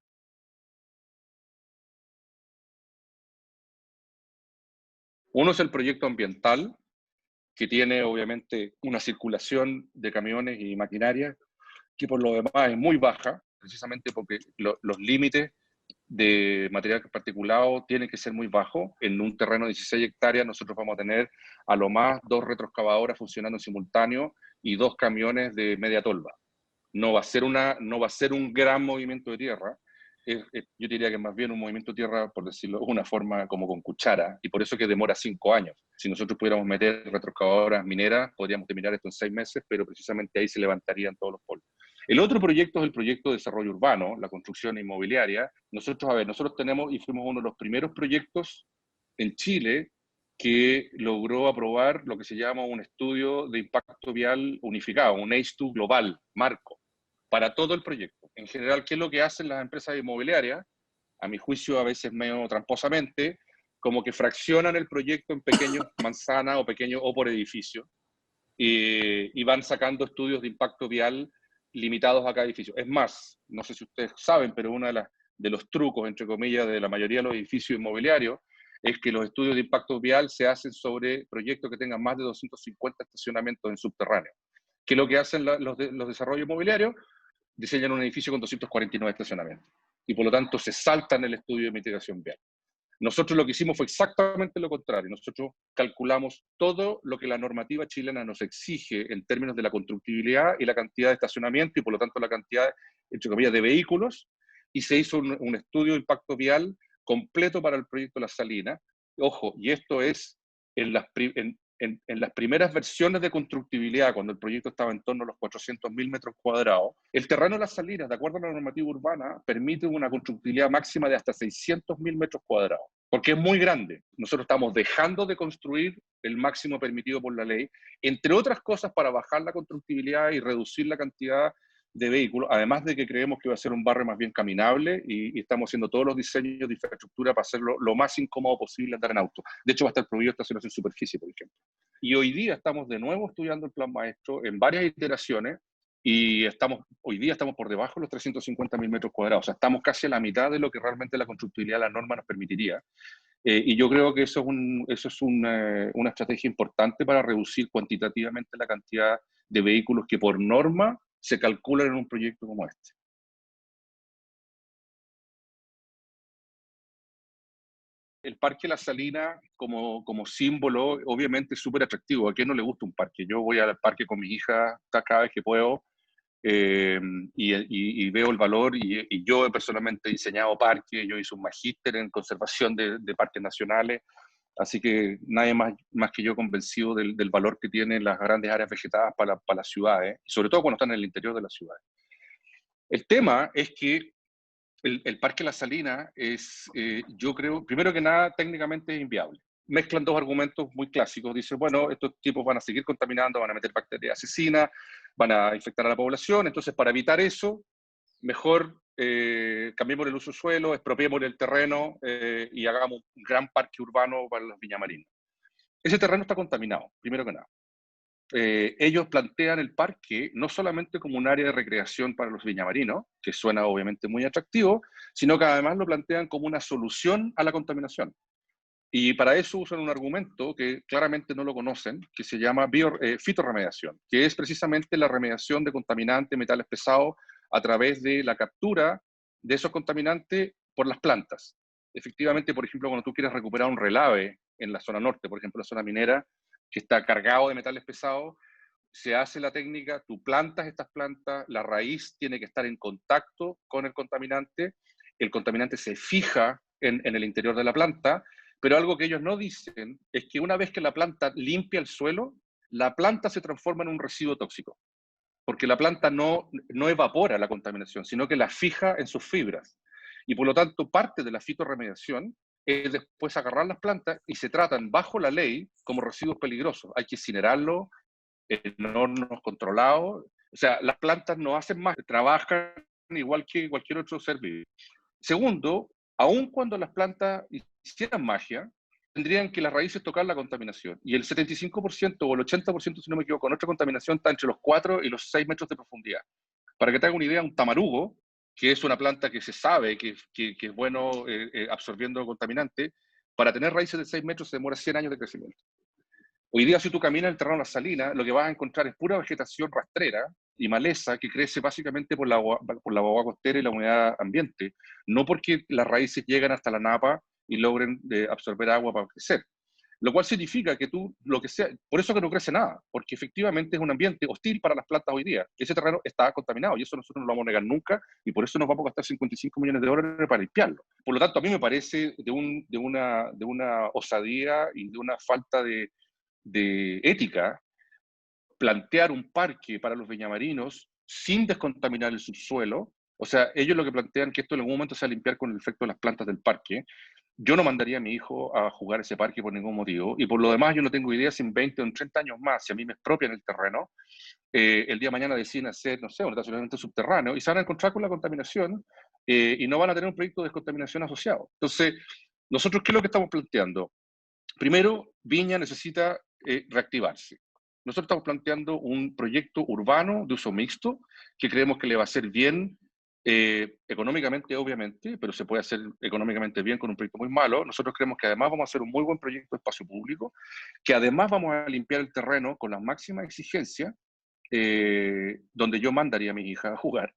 Uno es el proyecto ambiental, que tiene obviamente una circulación de camiones y maquinaria que por lo demás es muy baja, precisamente porque los límites de material particulado tienen que ser muy bajos. En un terreno de 16 hectáreas nosotros vamos a tener a lo más 2 retroexcavadoras funcionando en simultáneo y 2 camiones de media tolva. No va a ser un gran movimiento de tierra. Yo diría que más bien un movimiento de tierra, por decirlo de una forma, como con cuchara, y por eso que demora 5 años. Si nosotros pudiéramos meter retroexcavadoras mineras, podríamos terminar esto en 6 meses, pero precisamente ahí se levantarían todos los polvos. El otro proyecto es el proyecto de desarrollo urbano, la construcción inmobiliaria. Nosotros tenemos y fuimos uno de los primeros proyectos en Chile que logró aprobar lo que se llama un estudio de impacto vial unificado, un ACE2 global, marco, para todo el proyecto. En general, ¿qué es lo que hacen las empresas inmobiliarias? A mi juicio, a veces medio tramposamente, como que fraccionan el proyecto en pequeños manzanas o por edificio, y van sacando estudios de impacto vial limitados a cada edificio. Es más, no sé si ustedes saben, pero uno de los trucos, entre comillas, de la mayoría de los edificios inmobiliarios es que los estudios de impacto vial se hacen sobre proyectos que tengan más de 250 estacionamientos en subterráneo. ¿Qué es lo que hacen los desarrollos inmobiliarios? Diseñan un edificio con 249 estacionamientos. Y por lo tanto se saltan el estudio de mitigación vial. Nosotros lo que hicimos fue exactamente lo contrario. Nosotros calculamos todo lo que la normativa chilena nos exige en términos de la constructibilidad y la cantidad de estacionamiento y por lo tanto la cantidad, entre comillas, de vehículos, y se hizo un estudio de impacto vial completo para el proyecto Las Salinas. Ojo, y esto es en las primeras versiones de constructibilidad, cuando el proyecto estaba en torno a los 400.000 metros cuadrados, el terreno de Las Salinas, de acuerdo a la normativa urbana, permite una constructibilidad máxima de hasta 600.000 metros cuadrados, porque es muy grande. Nosotros estamos dejando de construir el máximo permitido por la ley, entre otras cosas para bajar la constructibilidad y reducir la cantidad de vehículos, además de que creemos que va a ser un barrio más bien caminable y estamos haciendo todos los diseños de infraestructura para hacerlo lo más incómodo posible andar en auto. De hecho, va a estar prohibido estacionarse en superficie, por ejemplo. Y hoy día estamos de nuevo estudiando el plan maestro en varias iteraciones y hoy día estamos por debajo de los 350.000 metros cuadrados. O sea, estamos casi a la mitad de lo que realmente la constructibilidad de la norma nos permitiría. Y yo creo que eso es una estrategia importante para reducir cuantitativamente la cantidad de vehículos que por norma se calculan en un proyecto como este. El Parque La Salina como símbolo, obviamente es súper atractivo. ¿A quién no le gusta un parque? Yo voy al parque con mi hija cada vez que puedo y veo el valor. Y yo personalmente he diseñado parques, yo hice un magíster en conservación de parques nacionales. Así que nadie más que yo convencido del valor que tienen las grandes áreas vegetadas para las ciudades, sobre todo cuando están en el interior de las ciudades. El tema es que el Parque La Salina es, yo creo, primero que nada, técnicamente es inviable. Mezclan dos argumentos muy clásicos. Dicen, bueno, estos tipos van a seguir contaminando, van a meter bacterias asesinas, van a infectar a la población, entonces para evitar eso, mejor cambiemos el uso del suelo, expropiemos el terreno y hagamos un gran parque urbano para los viñamarinos. Ese terreno está contaminado, primero que nada. ellos plantean el parque no solamente como un área de recreación para los viñamarinos, que suena obviamente muy atractivo, sino que además lo plantean como una solución a la contaminación. Y para eso usan un argumento que claramente no lo conocen, que se llama fitorremediación, que es precisamente la remediación de contaminantes, metales pesados, a través de la captura de esos contaminantes por las plantas. Efectivamente, por ejemplo, cuando tú quieres recuperar un relave en la zona norte, por ejemplo, la zona minera, que está cargado de metales pesados, se hace la técnica, tú plantas estas plantas, la raíz tiene que estar en contacto con el contaminante se fija en el interior de la planta, pero algo que ellos no dicen es que una vez que la planta limpia el suelo, la planta se transforma en un residuo tóxico, porque la planta no evapora la contaminación, sino que la fija en sus fibras. Y por lo tanto, parte de la fitorremediación es después agarrar las plantas y se tratan bajo la ley como residuos peligrosos. Hay que incinerarlos en hornos controlados. O sea, las plantas no hacen más, trabajan igual que cualquier otro ser vivo. Segundo, aun cuando las plantas hicieran magia, tendrían que las raíces tocar la contaminación. Y el 75% o el 80%, si no me equivoco, con nuestra contaminación está entre los 4 y los 6 metros de profundidad. Para que te haga una idea, un tamarugo, que es una planta que se sabe que es bueno absorbiendo contaminantes, para tener raíces de 6 metros se demora 100 años de crecimiento. Hoy día, si tú caminas el terreno de la salina, lo que vas a encontrar es pura vegetación rastrera y maleza que crece básicamente por la agua costera y la humedad ambiente, no porque las raíces llegan hasta la napa y logren absorber agua para crecer. Lo cual significa que tú, lo que sea, por eso que no crece nada, porque efectivamente es un ambiente hostil para las plantas hoy día. Ese terreno está contaminado y eso nosotros no lo vamos a negar nunca y por eso nos vamos a gastar 55 millones de dólares para limpiarlo. Por lo tanto, a mí me parece de una osadía y de una falta de ética plantear un parque para los viñamarinos sin descontaminar el subsuelo. O sea, ellos lo que plantean que esto en algún momento se va a limpiar con el efecto de las plantas del parque. Yo no mandaría a mi hijo a jugar ese parque por ningún motivo. Y por lo demás, yo no tengo idea si en 20 o en 30 años más, si a mí me expropian el terreno, el día de mañana deciden hacer, no sé, un estacionamiento subterráneo y se van a encontrar con la contaminación y no van a tener un proyecto de descontaminación asociado. Entonces, nosotros, ¿qué es lo que estamos planteando? Primero, Viña necesita reactivarse. Nosotros estamos planteando un proyecto urbano de uso mixto que creemos que le va a hacer bien económicamente, obviamente, pero se puede hacer económicamente bien con un proyecto muy malo. Nosotros creemos que además vamos a hacer un muy buen proyecto de espacio público, que además vamos a limpiar el terreno con las máximas exigencias, donde yo mandaría a mi hija a jugar.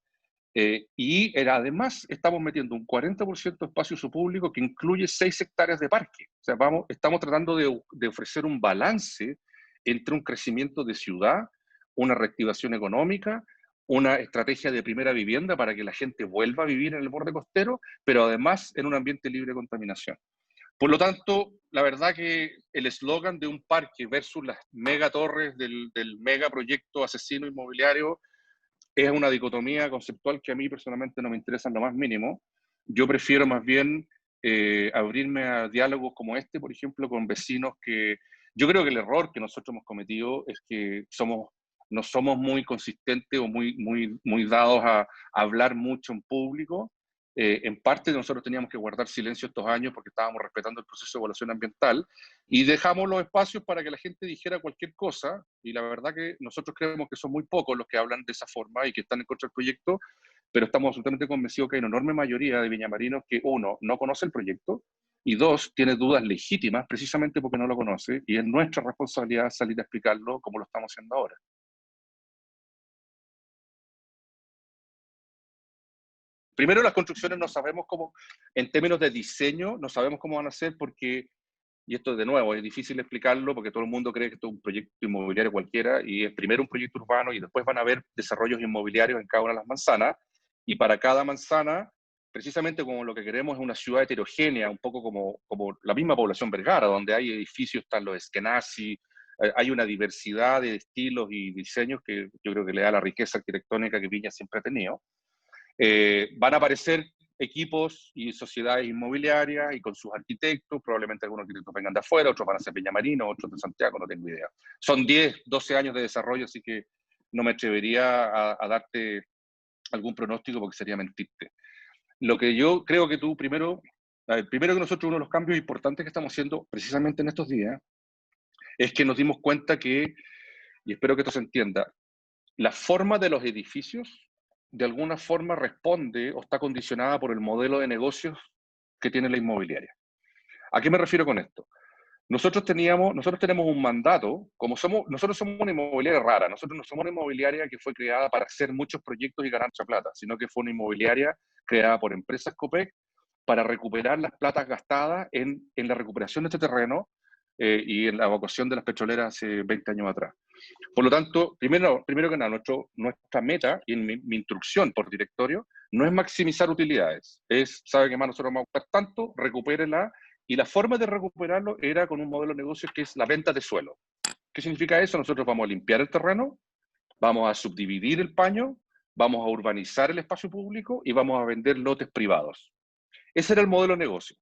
Además estamos metiendo un 40% de espacio uso público que incluye 6 hectáreas de parque. O sea, estamos tratando de ofrecer un balance entre un crecimiento de ciudad, una reactivación económica, una estrategia de primera vivienda para que la gente vuelva a vivir en el borde costero, pero además en un ambiente libre de contaminación. Por lo tanto, la verdad que el eslogan de un parque versus las megatorres del megaproyecto asesino inmobiliario es una dicotomía conceptual que a mí personalmente no me interesa en lo más mínimo. Yo prefiero más bien abrirme a diálogos como este, por ejemplo, con vecinos que... Yo creo que el error que nosotros hemos cometido es que no somos muy consistentes o muy dados a hablar mucho en público. En parte nosotros teníamos que guardar silencio estos años porque estábamos respetando el proceso de evaluación ambiental y dejamos los espacios para que la gente dijera cualquier cosa, y la verdad que nosotros creemos que son muy pocos los que hablan de esa forma y que están en contra del proyecto, pero estamos absolutamente convencidos que hay una enorme mayoría de viñamarinos que, uno, no conoce el proyecto, y dos, tiene dudas legítimas precisamente porque no lo conoce, y es nuestra responsabilidad salir a explicarlo como lo estamos haciendo ahora. Primero, las construcciones no sabemos cómo, en términos de diseño, no sabemos cómo van a ser porque, y esto de nuevo es difícil explicarlo porque todo el mundo cree que esto es un proyecto inmobiliario cualquiera y es primero un proyecto urbano y después van a haber desarrollos inmobiliarios en cada una de las manzanas, y para cada manzana, precisamente como lo que queremos es una ciudad heterogénea, un poco como la misma población Vergara, donde hay edificios, están los Eskenazi, hay una diversidad de estilos y diseños que yo creo que le da la riqueza arquitectónica que Viña siempre ha tenido. Van a aparecer equipos y sociedades inmobiliarias y con sus arquitectos, probablemente algunos arquitectos vengan de afuera, otros van a ser viñamarinos, otros de Santiago, no tengo idea. Son 10, 12 años de desarrollo, así que no me atrevería a darte algún pronóstico porque sería mentirte. Lo que yo creo que tú primero que nosotros uno de los cambios importantes que estamos haciendo precisamente en estos días es que nos dimos cuenta que y espero que esto se entienda, la forma de los edificios de alguna forma responde o está condicionada por el modelo de negocios que tiene la inmobiliaria. ¿A qué me refiero con esto? Nosotros tenemos un mandato, nosotros somos una inmobiliaria rara, nosotros no somos una inmobiliaria que fue creada para hacer muchos proyectos y ganar mucha plata, sino que fue una inmobiliaria creada por empresas Copec para recuperar las platas gastadas en la recuperación de este terreno y en la evacuación de las petroleras hace 20 años atrás. Por lo tanto, primero que nada, nuestra meta y mi instrucción por directorio no es maximizar utilidades, sabe que más nosotros vamos a buscar tanto, recupérela, y la forma de recuperarlo era con un modelo de negocio que es la venta de suelo. ¿Qué significa eso? Nosotros vamos a limpiar el terreno, vamos a subdividir el paño, vamos a urbanizar el espacio público y vamos a vender lotes privados. Ese era el modelo de negocio.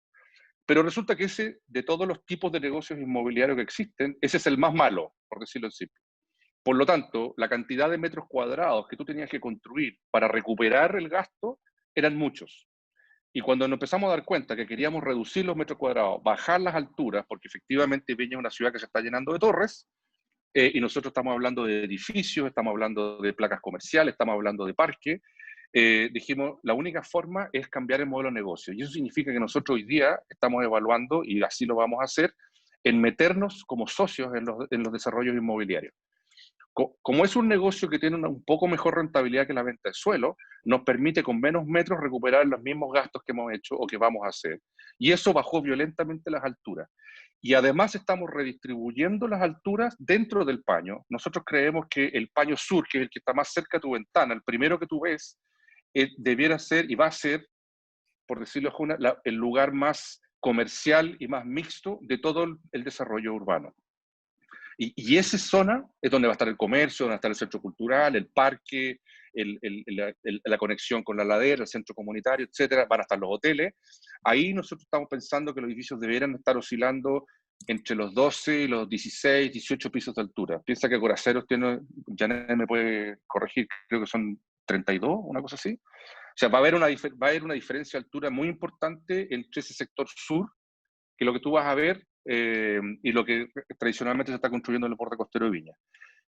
Pero resulta que de todos los tipos de negocios inmobiliarios que existen, ese es el más malo, por decirlo así. Por lo tanto, la cantidad de metros cuadrados que tú tenías que construir para recuperar el gasto eran muchos. Y cuando nos empezamos a dar cuenta que queríamos reducir los metros cuadrados, bajar las alturas, porque efectivamente Viña es una ciudad que se está llenando de torres, y nosotros estamos hablando de edificios, estamos hablando de placas comerciales, estamos hablando de parques, dijimos, la única forma es cambiar el modelo de negocio. Y eso significa que nosotros hoy día estamos evaluando, y así lo vamos a hacer, en meternos como socios en los desarrollos inmobiliarios. Como es un negocio que tiene un poco mejor rentabilidad que la venta de suelo, nos permite con menos metros recuperar los mismos gastos que hemos hecho o que vamos a hacer. Y eso bajó violentamente las alturas. Y además estamos redistribuyendo las alturas dentro del paño. Nosotros creemos que el paño sur, que es el que está más cerca de tu ventana, el primero que tú ves, debiera ser y va a ser, por decirlo así, el lugar más comercial y más mixto de todo el desarrollo urbano. Y esa zona es donde va a estar el comercio, donde va a estar el centro cultural, el parque, la conexión con la ladera, el centro comunitario, etcétera. Van a estar los hoteles. Ahí nosotros estamos pensando que los edificios deberían estar oscilando entre los 12 y los 16, 18 pisos de altura. Piensa que Coraceros tiene, Janet me puede corregir, creo que son 32, una cosa así. O sea, va a haber una diferencia de altura muy importante entre ese sector sur, que lo que tú vas a ver, y lo que tradicionalmente se está construyendo en el borde costero de Viña.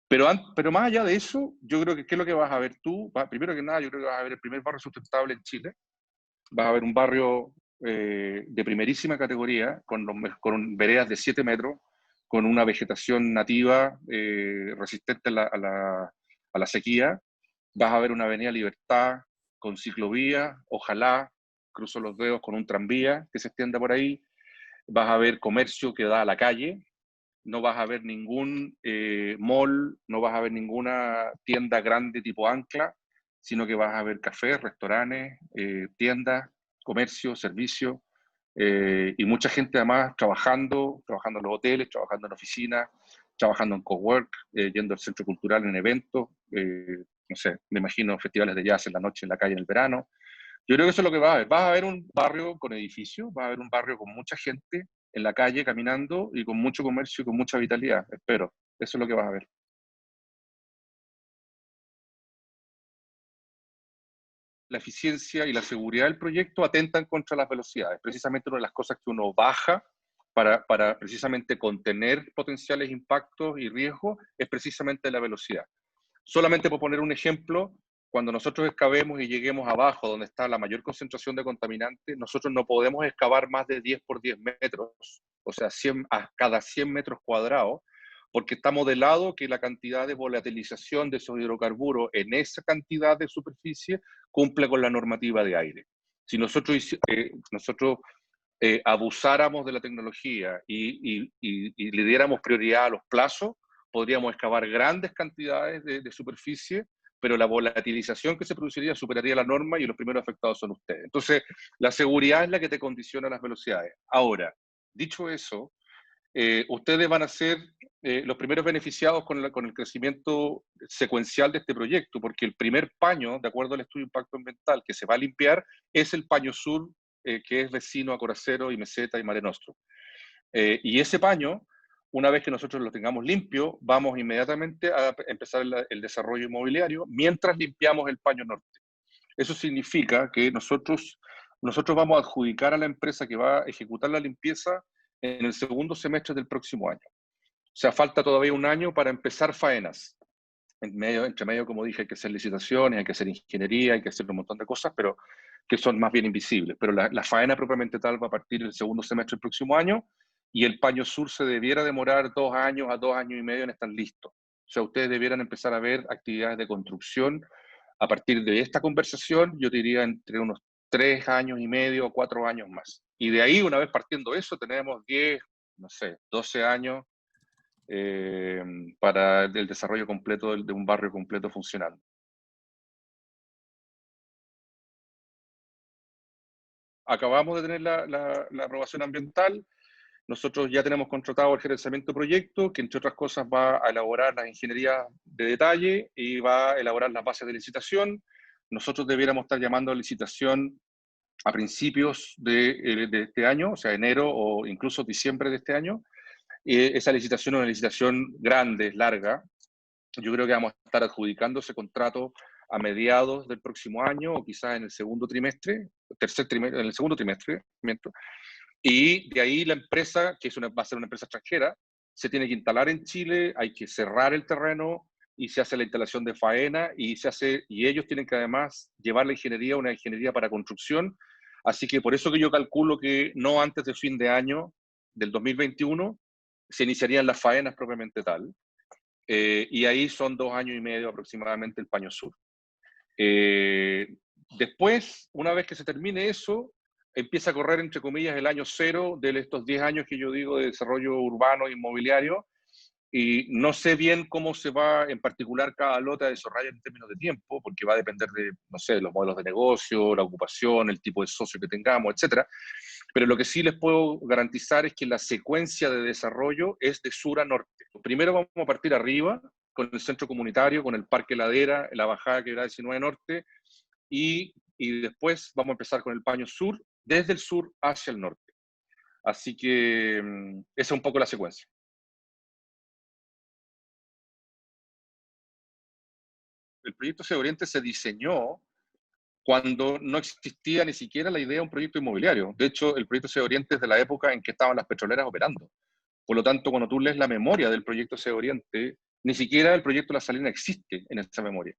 Pero más allá de eso, yo creo que ¿qué es lo que vas a ver tú? Primero que nada, yo creo que vas a ver el primer barrio sustentable en Chile. Vas a ver un barrio de primerísima categoría, con veredas de 7 metros, con una vegetación nativa resistente a la sequía. Vas a ver una avenida Libertad con ciclovía, ojalá, cruzo los dedos, con un tranvía que se extienda por ahí. Vas a ver comercio que da a la calle, no vas a ver ningún mall, no vas a ver ninguna tienda grande tipo Ancla, sino que vas a ver cafés, restaurantes, tiendas, comercio, servicio, y mucha gente además trabajando en los hoteles, trabajando en oficinas, trabajando en cowork, yendo al centro cultural en eventos, no sé, me imagino festivales de jazz en la noche, en la calle en el verano. Yo creo que eso es lo que vas a ver. Vas a ver un barrio con edificios, vas a ver un barrio con mucha gente en la calle caminando y con mucho comercio y con mucha vitalidad, espero. Eso es lo que vas a ver. La eficiencia y la seguridad del proyecto atentan contra las velocidades. Precisamente una de las cosas que uno baja para precisamente contener potenciales impactos y riesgos es precisamente la velocidad. Solamente por poner un ejemplo, cuando nosotros excavemos y lleguemos abajo, donde está la mayor concentración de contaminantes, nosotros no podemos excavar más de 10 por 10 metros, o sea, 100, a cada 100 metros cuadrados, porque está modelado que la cantidad de volatilización de esos hidrocarburos en esa cantidad de superficie cumple con la normativa de aire. Si nosotros abusáramos de la tecnología y le diéramos prioridad a los plazos, podríamos excavar grandes cantidades de superficie, pero la volatilización que se produciría superaría la norma y los primeros afectados son ustedes. Entonces, la seguridad es la que te condiciona las velocidades. Ahora, dicho eso, ustedes van a ser los primeros beneficiados con el crecimiento secuencial de este proyecto, porque el primer paño, de acuerdo al estudio de impacto ambiental, que se va a limpiar, es el paño sur, que es vecino a Coracero y Meseta y Mare Nostrum. Y ese paño, una vez que nosotros lo tengamos limpio, vamos inmediatamente a empezar el desarrollo inmobiliario mientras limpiamos el paño norte. Eso significa que nosotros vamos a adjudicar a la empresa que va a ejecutar la limpieza en el segundo semestre del próximo año. O sea, falta todavía un año para empezar faenas. Entre medio, como dije, hay que hacer licitaciones, hay que hacer ingeniería, hay que hacer un montón de cosas, pero que son más bien invisibles. Pero la faena propiamente tal va a partir el segundo semestre del próximo año, y el Paño Sur se debiera demorar 2 años a 2 años y medio en estar listo. O sea, ustedes debieran empezar a ver actividades de construcción a partir de esta conversación, yo diría entre unos 3 años y medio o 4 años más. Y de ahí, una vez partiendo eso, tenemos 10, no sé, 12 años para el desarrollo completo de un barrio completo funcionando. Acabamos de tener la aprobación ambiental. Nosotros ya tenemos contratado el gerenciamiento de proyecto, que entre otras cosas va a elaborar las ingenierías de detalle y va a elaborar las bases de licitación. Nosotros debiéramos estar llamando a licitación a principios de este año, o sea, enero o incluso diciembre de este año. Esa licitación es una licitación grande, larga. Yo creo que vamos a estar adjudicando ese contrato a mediados del próximo año o quizás en el segundo trimestre, en el segundo trimestre, miento. Y de ahí la empresa, que va a ser una empresa extranjera, se tiene que instalar en Chile, hay que cerrar el terreno y se hace la instalación de faena y ellos tienen que además llevar la ingeniería, una ingeniería para construcción. Así que por eso que yo calculo que no antes de fin de año del 2021 se iniciarían las faenas propiamente tal. Y ahí son 2 años y medio aproximadamente el Paño Sur. Después, una vez que se termine eso, empieza a correr, entre comillas, el año cero de estos 10 años que yo digo de desarrollo urbano e inmobiliario, y no sé bien cómo se va en particular cada lote a desarrollar en términos de tiempo, porque va a depender de, no sé, los modelos de negocio, la ocupación, el tipo de socio que tengamos, etcétera. Pero lo que sí les puedo garantizar es que la secuencia de desarrollo es de sur a norte. Primero vamos a partir arriba, con el centro comunitario, con el Parque Ladera, la bajada que era 19 Norte, y después vamos a empezar con el Paño Sur, desde el sur hacia el norte. Así que esa es un poco la secuencia. El proyecto Se Oriente se diseñó cuando no existía ni siquiera la idea de un proyecto inmobiliario. De hecho, el proyecto Se Oriente es de la época en que estaban las petroleras operando. Por lo tanto, cuando tú lees la memoria del proyecto Se Oriente, ni siquiera el proyecto La Salina existe en esa memoria.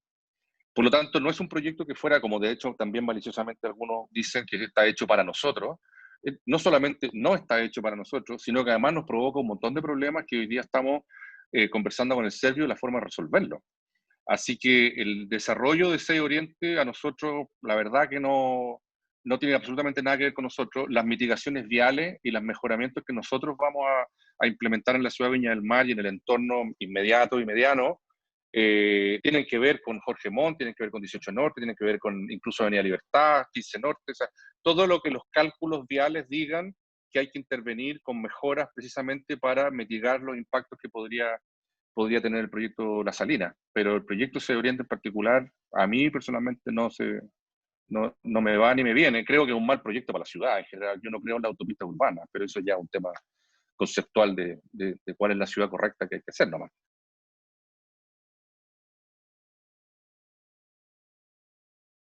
Por lo tanto, no es un proyecto que fuera, como de hecho también maliciosamente algunos dicen que está hecho para nosotros. No solamente no está hecho para nosotros, sino que además nos provoca un montón de problemas que hoy día estamos conversando con el Servio y la forma de resolverlo. Así que el desarrollo de SEI Oriente a nosotros, la verdad que no tiene absolutamente nada que ver con nosotros. Las mitigaciones viales y los mejoramientos que nosotros vamos a implementar en la ciudad de Viña del Mar y en el entorno inmediato y mediano, tienen que ver con Jorge Montt, tienen que ver con 18 Norte, tienen que ver con incluso Avenida Libertad, 15 Norte, o sea, todo lo que los cálculos viales digan que hay que intervenir con mejoras precisamente para mitigar los impactos que podría tener el proyecto La Salina, pero el proyecto Se Oriente en particular, a mí personalmente no me va ni me viene. Creo que es un mal proyecto para la ciudad en general. Yo no creo en la autopista urbana, pero eso ya es un tema conceptual de cuál es la ciudad correcta que hay que hacer nomás.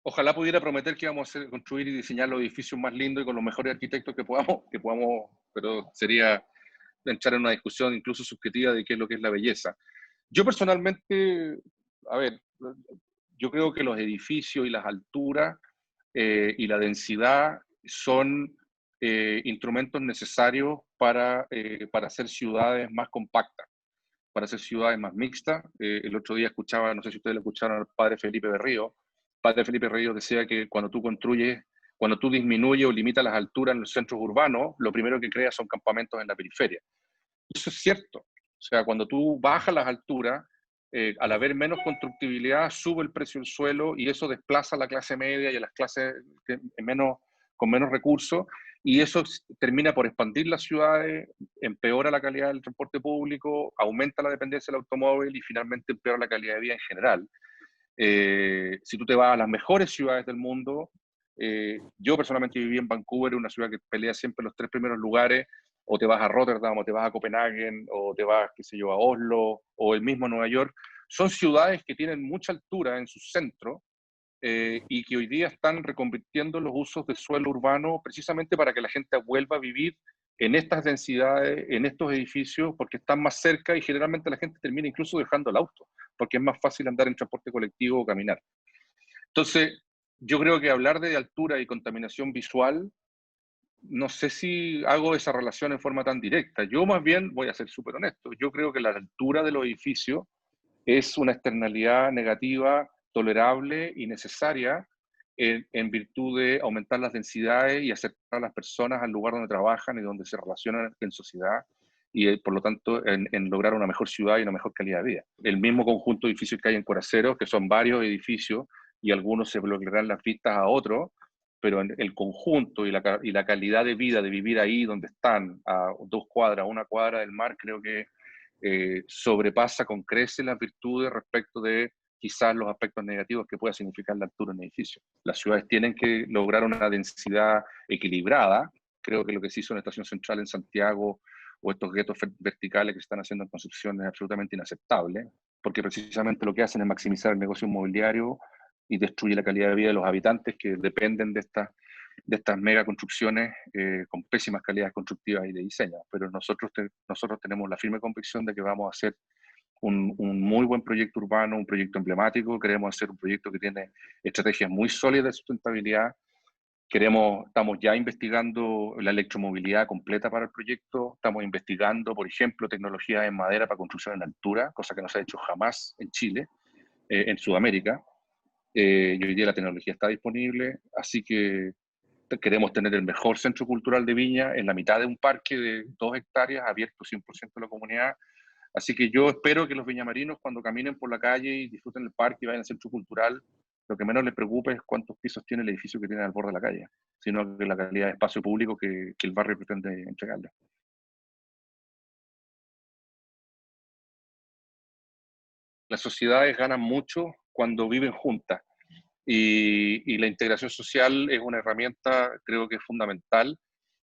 Ojalá pudiera prometer que vamos a construir y diseñar los edificios más lindos y con los mejores arquitectos que podamos, pero sería entrar en una discusión incluso subjetiva de qué es lo que es la belleza. Yo personalmente, a ver, yo creo que los edificios y las alturas y la densidad son instrumentos necesarios para hacer ciudades más compactas, para hacer ciudades más mixtas. El otro día escuchaba, no sé si ustedes lo escucharon, al padre Felipe Berrío. Padre Felipe Berrío decía que cuando tú disminuyes o limitas las alturas en los centros urbanos, lo primero que creas son campamentos en la periferia. Eso es cierto. O sea, cuando tú bajas las alturas, al haber menos constructibilidad, sube el precio del suelo y eso desplaza a la clase media y a las clases con menos recursos, y eso termina por expandir las ciudades, empeora la calidad del transporte público, aumenta la dependencia del automóvil y finalmente empeora la calidad de vida en general. Si tú te vas a las mejores ciudades del mundo, yo personalmente viví en Vancouver, una ciudad que pelea siempre en los 3 primeros lugares, o te vas a Rotterdam, o te vas a Copenhague, o te vas, qué sé yo, a Oslo, o el mismo Nueva York. Son ciudades que tienen mucha altura en su centro y que hoy día están reconvirtiendo los usos de suelo urbano precisamente para que la gente vuelva a vivir en estas densidades, en estos edificios, porque están más cerca y generalmente la gente termina incluso dejando el auto, porque es más fácil andar en transporte colectivo o caminar. Entonces, yo creo que hablar de altura y contaminación visual, no sé si hago esa relación en forma tan directa. Yo más bien voy a ser súper honesto. Yo creo que la altura de los edificios es una externalidad negativa, tolerable y necesaria en virtud de aumentar las densidades y acercar a las personas al lugar donde trabajan y donde se relacionan en sociedad y por lo tanto en lograr una mejor ciudad y una mejor calidad de vida. El mismo conjunto de edificios que hay en Coracero, que son varios edificios y algunos se bloquearán las vistas a otros, pero en el conjunto y la calidad de vida de vivir ahí donde están, a 2 cuadras, 1 cuadra del mar, creo que sobrepasa con creces las virtudes respecto de quizás los aspectos negativos que pueda significar la altura en un edificio. Las ciudades tienen que lograr una densidad equilibrada. Creo que lo que se hizo en la Estación Central en Santiago o estos guetos verticales que se están haciendo en construcción es absolutamente inaceptable, porque precisamente lo que hacen es maximizar el negocio inmobiliario y destruye la calidad de vida de los habitantes que dependen de estas mega construcciones con pésimas calidades constructivas y de diseño. Pero nosotros tenemos la firme convicción de que vamos a hacer un muy buen proyecto urbano, un proyecto emblemático. Queremos hacer un proyecto que tiene estrategias muy sólidas de sustentabilidad. Estamos ya investigando la electromovilidad completa para el proyecto. Estamos investigando, por ejemplo, tecnologías en madera para construcción en altura, cosa que no se ha hecho jamás en Chile, en Sudamérica. Y hoy día la tecnología está disponible, así que queremos tener el mejor centro cultural de Viña en la mitad de un parque de 2 hectáreas abierto 100% a la comunidad. Así que yo espero que los viñamarinos cuando caminen por la calle y disfruten el parque y vayan al centro cultural, lo que menos les preocupe es cuántos pisos tiene el edificio que tiene al borde de la calle, sino que la calidad de espacio público que el barrio pretende entregarle. Las sociedades ganan mucho cuando viven juntas. Y la integración social es una herramienta, creo que es fundamental.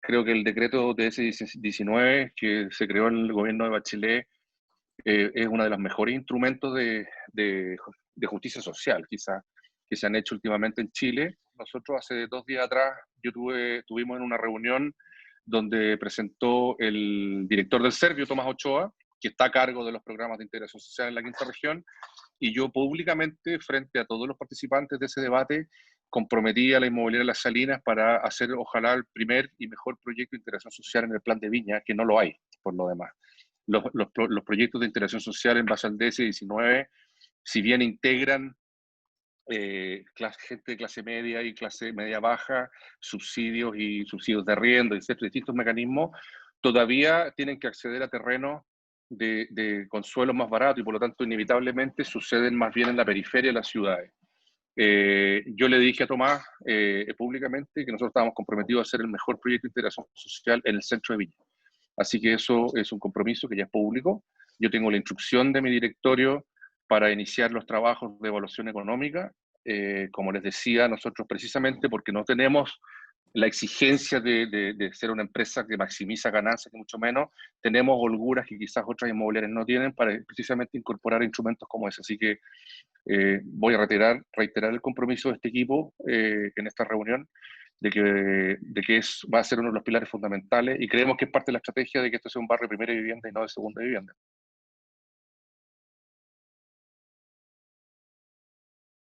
Creo que el decreto DS-19 que se creó en el gobierno de Bachelet es uno de los mejores instrumentos de justicia social, quizás, que se han hecho últimamente en Chile. Nosotros hace 2 días atrás, tuvimos en una reunión donde presentó el director del Servio, Tomás Ochoa, que está a cargo de los programas de integración social en la quinta región, y yo públicamente, frente a todos los participantes de ese debate, comprometí a la inmobiliaria Las Salinas para hacer, ojalá, el primer y mejor proyecto de integración social en el plan de Viña, que no lo hay, por lo demás. Los proyectos de integración social en base al DS-19, si bien integran gente de clase media y clase media baja, subsidios y subsidios de arriendo, etcétera, distintos mecanismos, todavía tienen que acceder a terrenos de consuelo más barato y por lo tanto inevitablemente suceden más bien en la periferia de las ciudades. Yo le dije a Tomás públicamente que nosotros estábamos comprometidos a hacer el mejor proyecto de integración social en el centro de Viña. Así que eso es un compromiso que ya es público. Yo tengo la instrucción de mi directorio para iniciar los trabajos de evaluación económica. Como les decía, nosotros precisamente porque no tenemos la exigencia de ser una empresa que maximiza ganancias, que mucho menos, tenemos holguras que quizás otras inmobiliarias no tienen para precisamente incorporar instrumentos como ese. Así que voy a reiterar el compromiso de este equipo en esta reunión de que va a ser uno de los pilares fundamentales y creemos que es parte de la estrategia de que esto sea un barrio de primera vivienda y no de segunda vivienda.